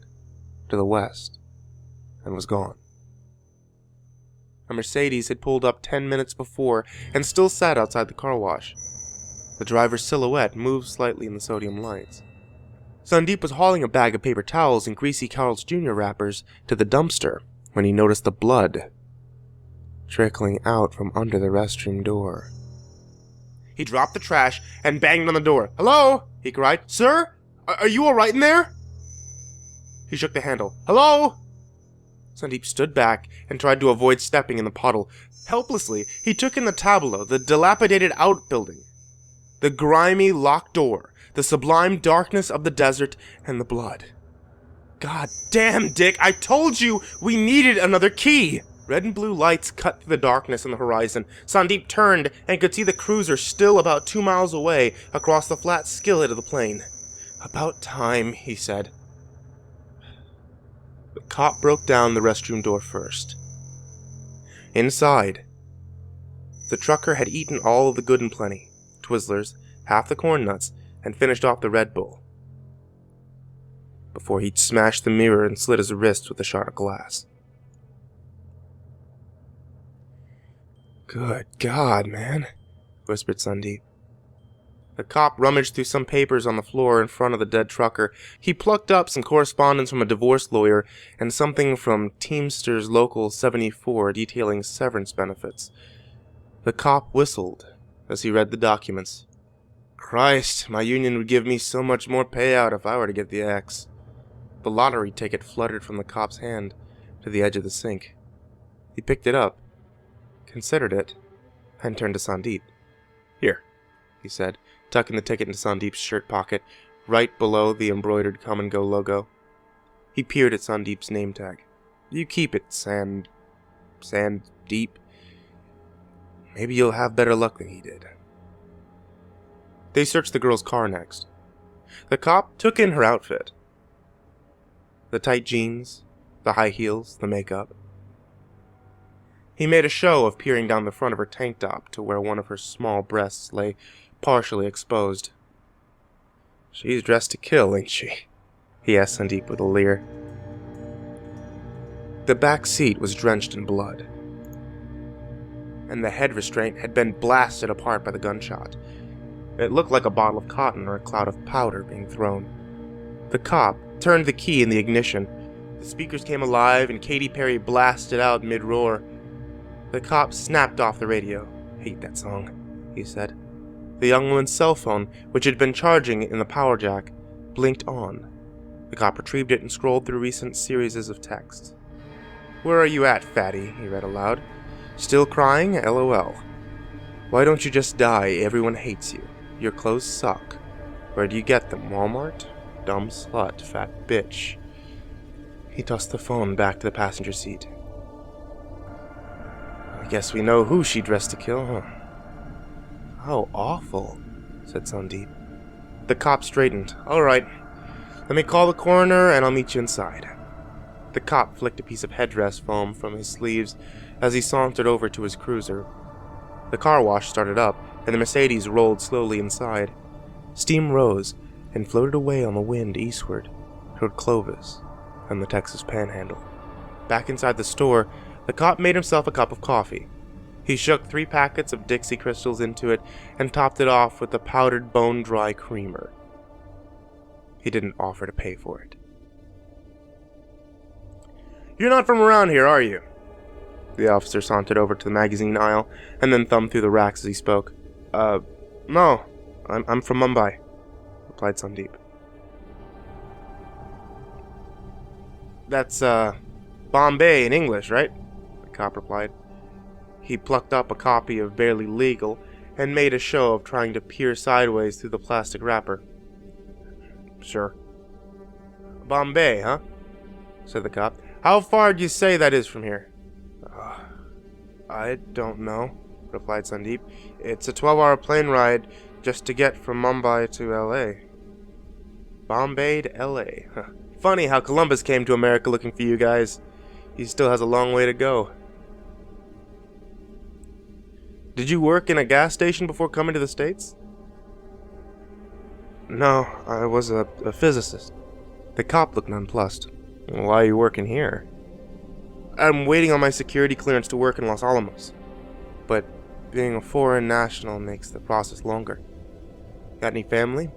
to the west and was gone. A Mercedes had pulled up 10 minutes before and still sat outside the car wash. The driver's silhouette moved slightly in the sodium lights. Sandeep was hauling a bag of paper towels and greasy Carl's Jr. wrappers to the dumpster when he noticed the blood trickling out from under the restroom door. He dropped the trash and banged on the door. "Hello?" he cried. "Sir? Are you all right in there?" He shook the handle. "Hello?" Sandeep stood back and tried to avoid stepping in the puddle. Helplessly, he took in the tableau, the dilapidated outbuilding, the grimy locked door, the sublime darkness of the desert, and the blood. "God damn, Dick, I told you we needed another key!" Red and blue lights cut through the darkness on the horizon. Sandeep turned and could see the cruiser still about 2 miles away across the flat skillet of the plain. "About time," he said. The cop broke down the restroom door first. Inside, the trucker had eaten all of the good and plenty, Twizzlers, half the corn nuts, and finished off the Red Bull, before he'd smashed the mirror and slit his wrist with a shard of glass. "Good God, man," whispered Sandeep. The cop rummaged through some papers on the floor in front of the dead trucker. He plucked up some correspondence from a divorce lawyer and something from Teamsters Local 74 detailing severance benefits. The cop whistled as he read the documents. "Christ, my union would give me so much more payout if I were to get the X." The lottery ticket fluttered from the cop's hand to the edge of the sink. He picked it up, considered it, and turned to Sandeep. "Here," he said, tucking the ticket into Sandeep's shirt pocket, right below the embroidered Come and Go logo. He peered at Sandeep's name tag. "You keep it, Sandeep. Maybe you'll have better luck than he did." They searched the girl's car next. The cop took in her outfit. The tight jeans, the high heels, the makeup. He made a show of peering down the front of her tank top to where one of her small breasts lay partially exposed. "She's dressed to kill, ain't she?" he asked Sandeep with a leer. The back seat was drenched in blood, and the head restraint had been blasted apart by the gunshot. It looked like a bottle of cotton or a cloud of powder being thrown. The cop turned the key in the ignition. The speakers came alive and Katy Perry blasted out mid-roar. The cop snapped off the radio. "Hate that song," he said. The young woman's cell phone, which had been charging in the power jack, blinked on. The cop retrieved it and scrolled through recent series of texts. "Where are you at, fatty?" he read aloud. "Still crying? LOL. Why don't you just die? Everyone hates you. Your clothes suck. Where do you get them? Walmart? Dumb slut, fat bitch." He tossed the phone back to the passenger seat. "I guess we know who she dressed to kill, huh?" "How awful," said Sandeep. The cop straightened. "All right. Let me call the coroner and I'll meet you inside." The cop flicked a piece of headdress foam from his sleeves as he sauntered over to his cruiser. The car wash started up, and the Mercedes rolled slowly inside. Steam rose and floated away on the wind eastward toward Clovis and the Texas Panhandle. Back inside the store, the cop made himself a cup of coffee. He shook 3 packets of Dixie crystals into it and topped it off with a powdered bone-dry creamer. He didn't offer to pay for it. "You're not from around here, are you?" The officer sauntered over to the magazine aisle and then thumbed through the racks as he spoke. No, I'm from Mumbai," replied Sandeep. "That's, Bombay in English, right?" the cop replied. He plucked up a copy of Barely Legal and made a show of trying to peer sideways through the plastic wrapper. "Sure." "Bombay, huh?" said the cop. "How far do you say that is from here?" "I don't know," replied Sandeep. "It's a 12-hour plane ride just to get from Mumbai to L.A. Bombay to L.A. Huh. Funny how Columbus came to America looking for you guys. He still has a long way to go." "Did you work in a gas station before coming to the States?" "No, I was a physicist." The cop looked nonplussed. "Why are you working here?" "I'm waiting on my security clearance to work in Los Alamos. But being a foreign national makes the process longer." "Got any family?"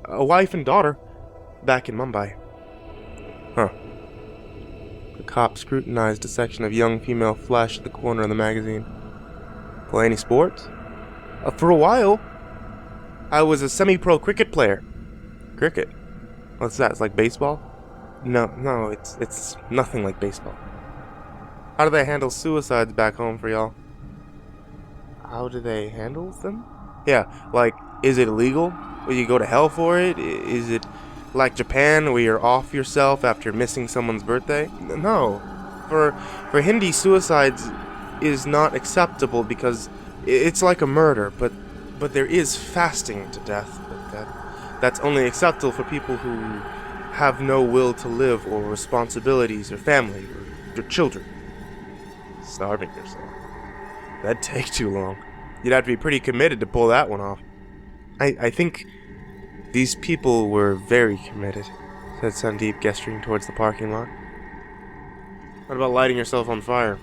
"A wife and daughter, back in Mumbai." "Huh." The cop scrutinized a section of young female flesh at the corner of the magazine. "Play any sports?" "For a while. I was a semi-pro cricket player." "Cricket? What's that? It's like baseball?" No, it's nothing like baseball." "How do they handle suicides back home for y'all?" "How do they handle them?" "Yeah, like, is it illegal? Will you go to hell for it? Is it like Japan, where you're off yourself after missing someone's birthday?" "No. For Hindi, suicides is not acceptable because it's like a murder, but there is fasting to death. But that's only acceptable for people who have no will to live or responsibilities or family or children." "Starving yourself? That'd take too long. You'd have to be pretty committed to pull that one off." I think these people were very committed," said Sandeep, gesturing towards the parking lot. "What about lighting yourself on fire?"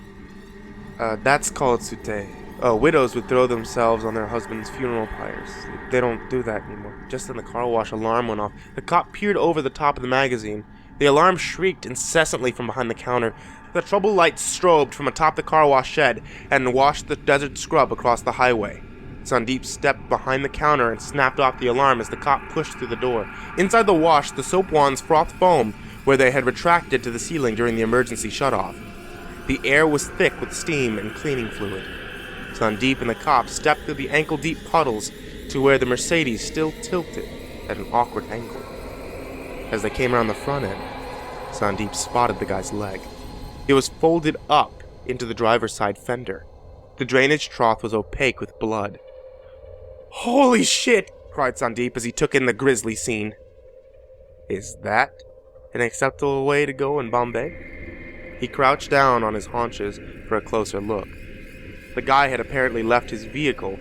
That's called sute. Widows would throw themselves on their husband's funeral pyres. They don't do that anymore." Just then the car wash alarm went off. The cop peered over the top of the magazine. The alarm shrieked incessantly from behind the counter. The trouble light strobed from atop the car wash shed and washed the desert scrub across the highway. Sandeep stepped behind the counter and snapped off the alarm as the cop pushed through the door. Inside the wash, the soap wands frothed foam where they had retracted to the ceiling during the emergency shutoff. The air was thick with steam and cleaning fluid. Sandeep and the cop stepped through the ankle-deep puddles to where the Mercedes still tilted at an awkward angle. As they came around the front end, Sandeep spotted the guy's leg. It was folded up into the driver's side fender. The drainage trough was opaque with blood. "Holy shit!" cried Sandeep as he took in the grisly scene. "Is that an acceptable way to go in Bombay?" He crouched down on his haunches for a closer look. The guy had apparently left his vehicle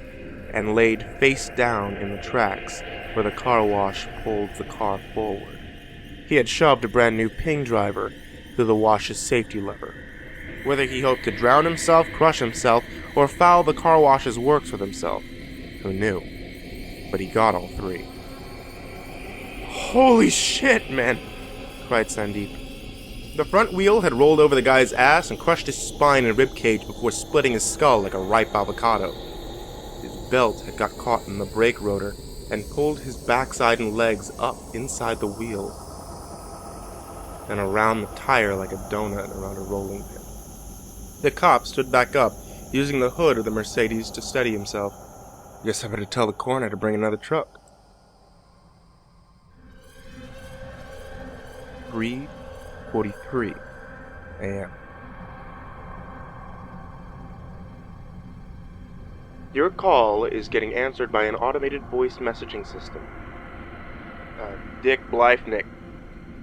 and laid face down in the tracks where the car wash pulled the car forward. He had shoved a brand new Ping driver through the wash's safety lever. Whether he hoped to drown himself, crush himself, or foul the car wash's works with himself, who knew? But he got all three. "Holy shit, man!" cried Sandeep. The front wheel had rolled over the guy's ass and crushed his spine and ribcage before splitting his skull like a ripe avocado. His belt had got caught in the brake rotor and pulled his backside and legs up inside the wheel and around the tire like a donut around a rolling pin. The cop stood back up, using the hood of the Mercedes to steady himself. "Guess I better tell the coroner to bring another truck." 3:43 a.m. Your call is getting answered by an automated voice messaging system. Dick Blyfnick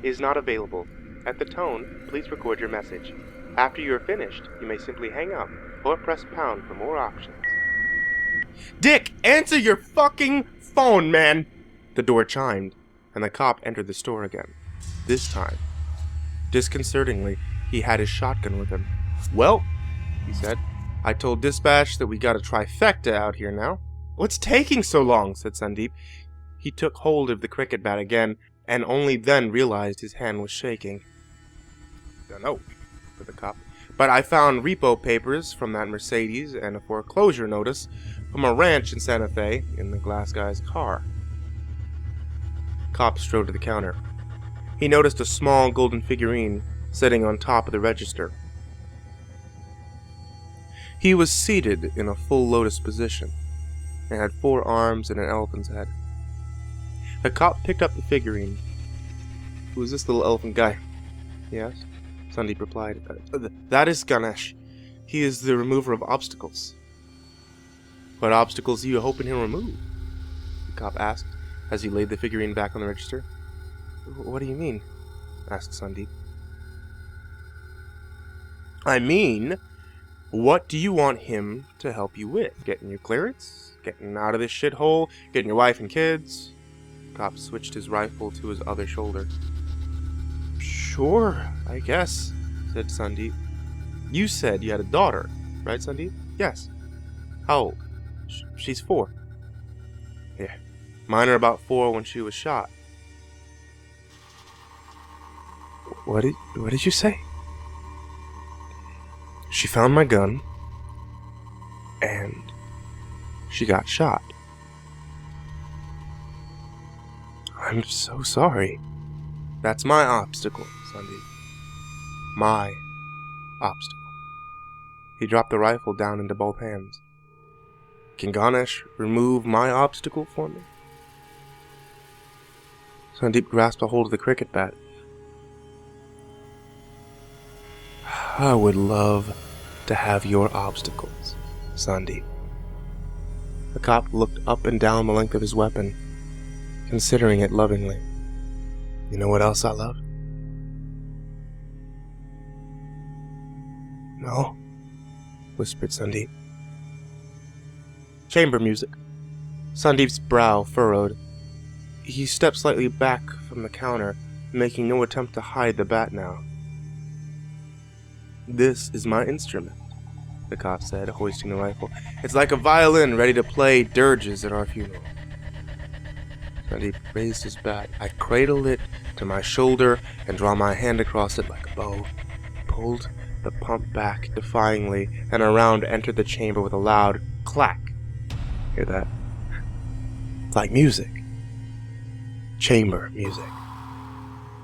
is not available. At the tone, please record your message. After you are finished, you may simply hang up or press pound for more options. "Dick, answer your fucking phone, man!" The door chimed, and the cop entered the store again. This time, disconcertingly, he had his shotgun with him. "Well," he said, I told dispatch that we got a trifecta out here now. What's taking so long? Said Sandeep. He took hold of the cricket bat again, and only then realized his hand was shaking. No, said the cop. But I found repo papers from that Mercedes and a foreclosure notice from a ranch in Santa Fe in the glass guy's car. Cop strode to the counter. He noticed a small golden figurine sitting on top of the register. He was seated in a full lotus position and had 4 arms and an elephant's head. The cop picked up the figurine. "Who is this little elephant guy?" he asked. Sandeep replied, "That is Ganesh. He is the remover of obstacles." "What obstacles are you hoping he'll remove?" the cop asked as he laid the figurine back on the register. "What do you mean?" asked Sandeep. "I mean, what do you want him to help you with? Getting your clearance? Getting out of this shithole? Getting your wife and kids?" The cop switched his rifle to his other shoulder. "Sure, I guess," said Sandeep. "You said you had a daughter, right, Sandeep?" "Yes." "How old?" She's 4. "Yeah, mine are about 4 when she was shot." What did you say?" "She found my gun, and she got shot." "I'm so sorry." "That's my obstacle, Sandeep. My obstacle." He dropped the rifle down into both hands. "Can Ganesh remove my obstacle for me?" Sandeep grasped a hold of the cricket bat. "I would love to have your obstacles, Sandeep." The cop looked up and down the length of his weapon, considering it lovingly. "You know what else I love?" "No," whispered Sandeep. Chamber music. Sandeep's brow furrowed. He stepped slightly back from the counter, making no attempt to hide the bat now. "This is my instrument," the cop said, hoisting the rifle. "It's like a violin ready to play dirges at our funeral." Sandeep raised his bat. "I cradle it to my shoulder and draw my hand across it like a bow," pulled the pump back defyingly, and a round entered the chamber with a loud clack. Hear that? Like music. Chamber music.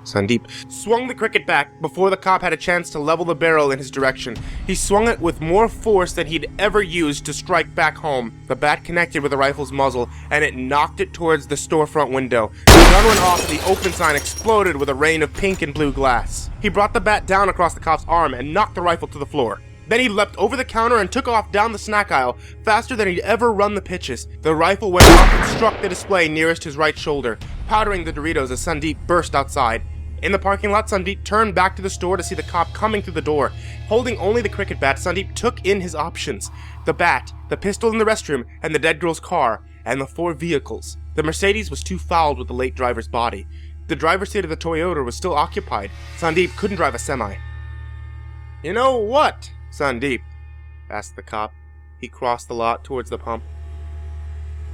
Sandeep swung the cricket back before the cop had a chance to level the barrel in his direction. He swung it with more force than he'd ever used to strike back home. The bat connected with the rifle's muzzle, and it knocked it towards the storefront window. The gun went off, and the open sign exploded with a rain of pink and blue glass. He brought the bat down across the cop's arm and knocked the rifle to the floor. Then he leapt over the counter and took off down the snack aisle, faster than he'd ever run the pitches. The rifle went off and struck the display nearest his right shoulder, powdering the Doritos as Sandeep burst outside. In the parking lot, Sandeep turned back to the store to see the cop coming through the door. Holding only the cricket bat, Sandeep took in his options. The bat, the pistol in the restroom, and the dead girl's car, and the 4 vehicles. The Mercedes was too fouled with the late driver's body. The driver's seat of the Toyota was still occupied. Sandeep couldn't drive a semi. "You know what, Sandeep?" asked the cop. He crossed the lot towards the pump.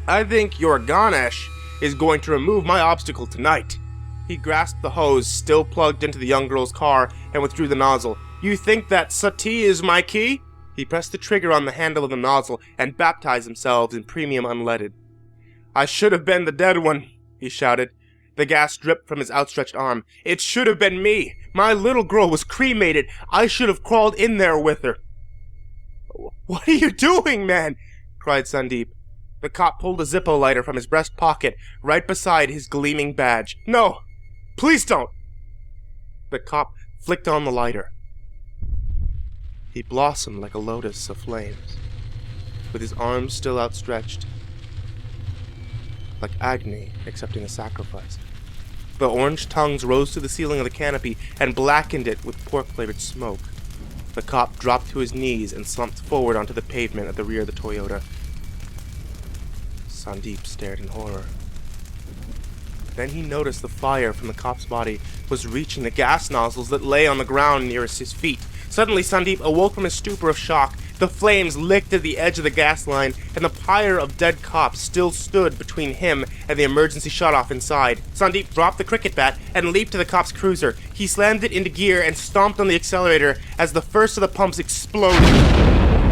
"I think your Ganesh is going to remove my obstacle tonight." He grasped the hose still plugged into the young girl's car and withdrew the nozzle. "You think that Sati is my key?" He pressed the trigger on the handle of the nozzle and baptized himself in premium unleaded. "I should have been the dead one," he shouted. The gas dripped from his outstretched arm. "It should have been me. My little girl was cremated. I should have crawled in there with her." "What are you doing, man?" cried Sandeep. The cop pulled a Zippo lighter from his breast pocket right beside his gleaming badge. "No! Please don't!" The cop flicked on the lighter. He blossomed like a lotus of flames, with his arms still outstretched, like Agni accepting a sacrifice. The orange tongues rose to the ceiling of the canopy and blackened it with pork-flavored smoke. The cop dropped to his knees and slumped forward onto the pavement at the rear of the Toyota. Sandeep stared in horror. Then he noticed the fire from the cop's body was reaching the gas nozzles that lay on the ground nearest his feet. Suddenly, Sandeep awoke from his stupor of shock. The flames licked at the edge of the gas line, and the pyre of dead cops still stood between him and the emergency shutoff inside. Sandeep dropped the cricket bat and leaped to the cop's cruiser. He slammed it into gear and stomped on the accelerator as the first of the pumps exploded.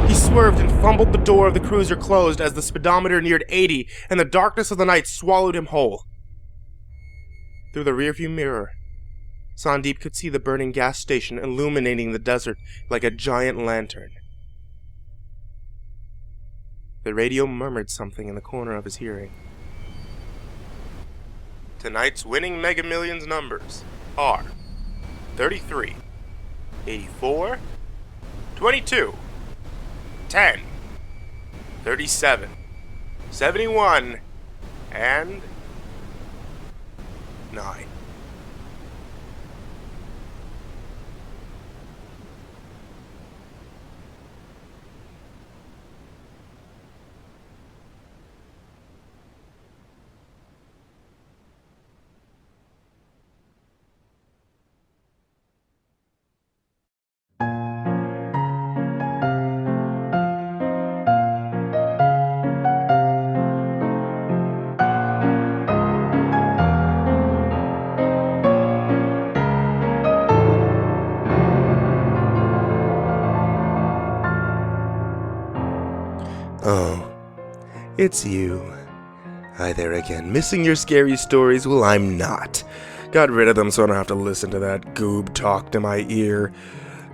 He swerved and fumbled the door of the cruiser closed as the speedometer neared 80, and the darkness of the night swallowed him whole. Through the rearview mirror, Sandeep could see the burning gas station illuminating the desert like a giant lantern. The radio murmured something in the corner of his hearing. Tonight's winning Mega Millions numbers are 33, 84, 22, 10, 37, 71, and 9. Oh, it's you. Hi there again. Missing your scary stories? Well, I'm not. Got rid of them so I don't have to listen to that goob talk to my ear.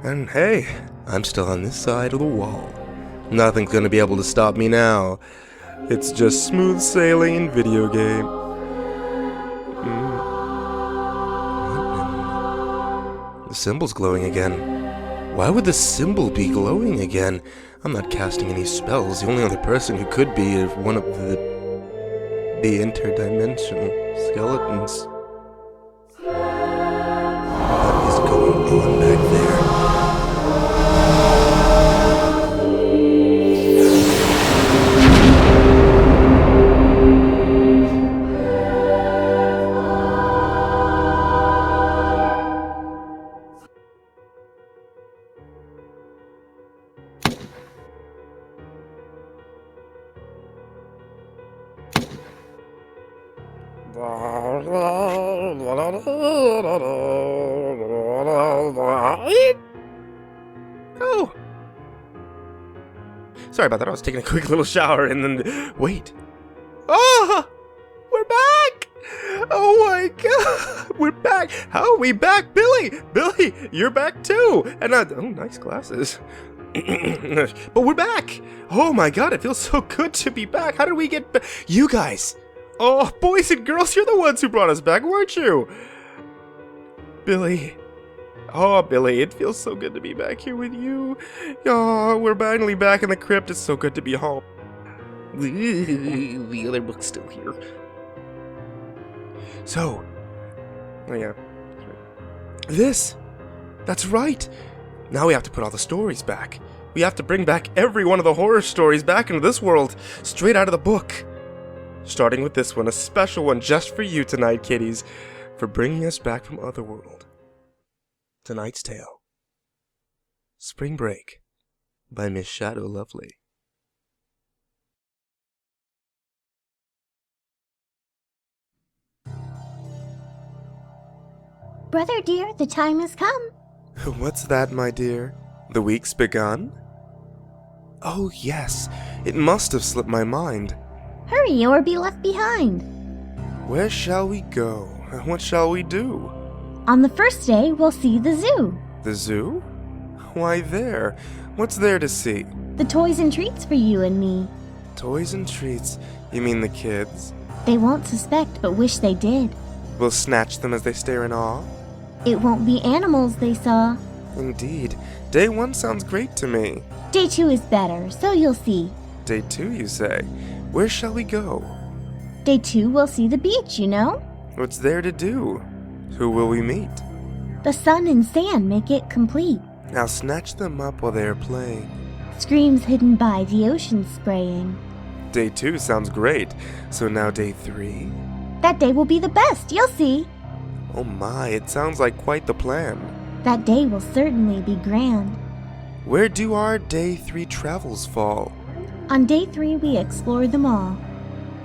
And hey, I'm still on this side of the wall. Nothing's gonna be able to stop me now. It's just smooth sailing in video game. The symbol's glowing again. Why would the symbol be glowing again? I'm not casting any spells. The only other person who could be is one of the interdimensional skeletons. What is going on back there? Oh! Sorry about that, I was taking a quick little shower and then... Wait. Oh! We're back! Oh my god! We're back! How are we back? Billy! Billy, you're back too! And oh, nice glasses. But we're back! Oh my god, it feels so good to be back. How did we get back? You guys! Oh, boys and girls, you're the ones who brought us back, weren't you? Billy. Oh, Billy, it feels so good to be back here with you. Oh, we're finally back in the crypt. It's so good to be home. The other book's still here. So, oh yeah. That's right. Now we have to put all the stories back. We have to bring back every one of the horror stories back into this world, straight out of the book. Starting with this one, a special one just for you tonight, kiddies, for bringing us back from Otherworld. Tonight's tale, Spring Break, by Miss Shadow Lovely. Brother dear, the time has come. What's that, my dear? The week's begun? Oh yes, it must have slipped my mind. Hurry or be left behind. Where shall we go? What shall we do? On the first day, we'll see the zoo. The zoo? Why there? What's there to see? The toys and treats for you and me. Toys and treats? You mean the kids? They won't suspect, but wish they did. We'll snatch them as they stare in awe? It won't be animals they saw. Indeed. Day 1 sounds great to me. Day 2 is better, so you'll see. Day 2, you say? Where shall we go? Day 2, we'll see the beach, you know? What's there to do? Who will we meet? The sun and sand make it complete. Now snatch them up while they are playing. Screams hidden by the ocean spraying. Day 2 sounds great. So now day 3? That day will be the best, you'll see. Oh my, it sounds like quite the plan. That day will certainly be grand. Where do our day 3 travels fall? On day 3, we explore them all.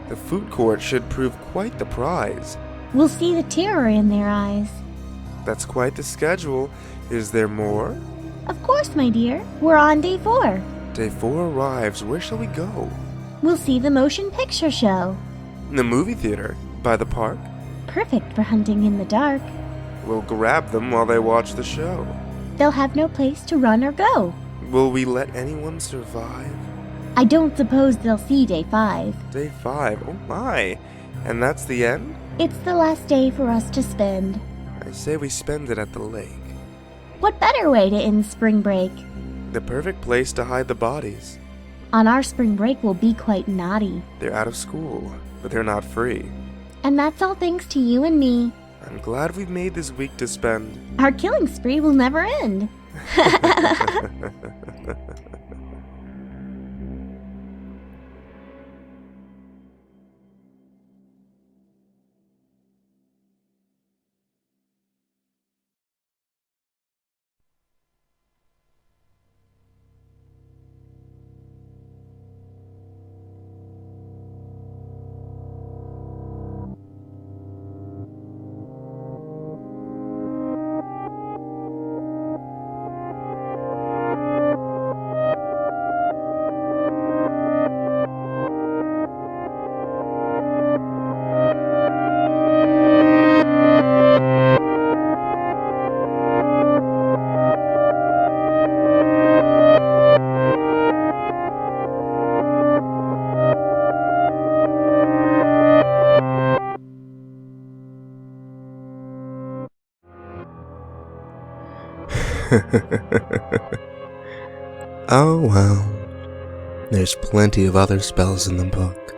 The food court should prove quite the prize. We'll see the terror in their eyes. That's quite the schedule. Is there more? Of course, my dear. We're on day 4. Day 4 arrives. Where shall we go? We'll see the motion picture show. The movie theater. By the park. Perfect for hunting in the dark. We'll grab them while they watch the show. They'll have no place to run or go. Will we let anyone survive? I don't suppose they'll see day 5. Day 5. Oh my. And that's the end? It's the last day for us to spend. I say we spend it at the lake. What better way to end spring break? The perfect place to hide the bodies. On our spring break, we'll be quite naughty. They're out of school, but they're not free. And that's all thanks to you and me. I'm glad we've made this week to spend. Our killing spree will never end. Oh well. There's plenty of other spells in the book.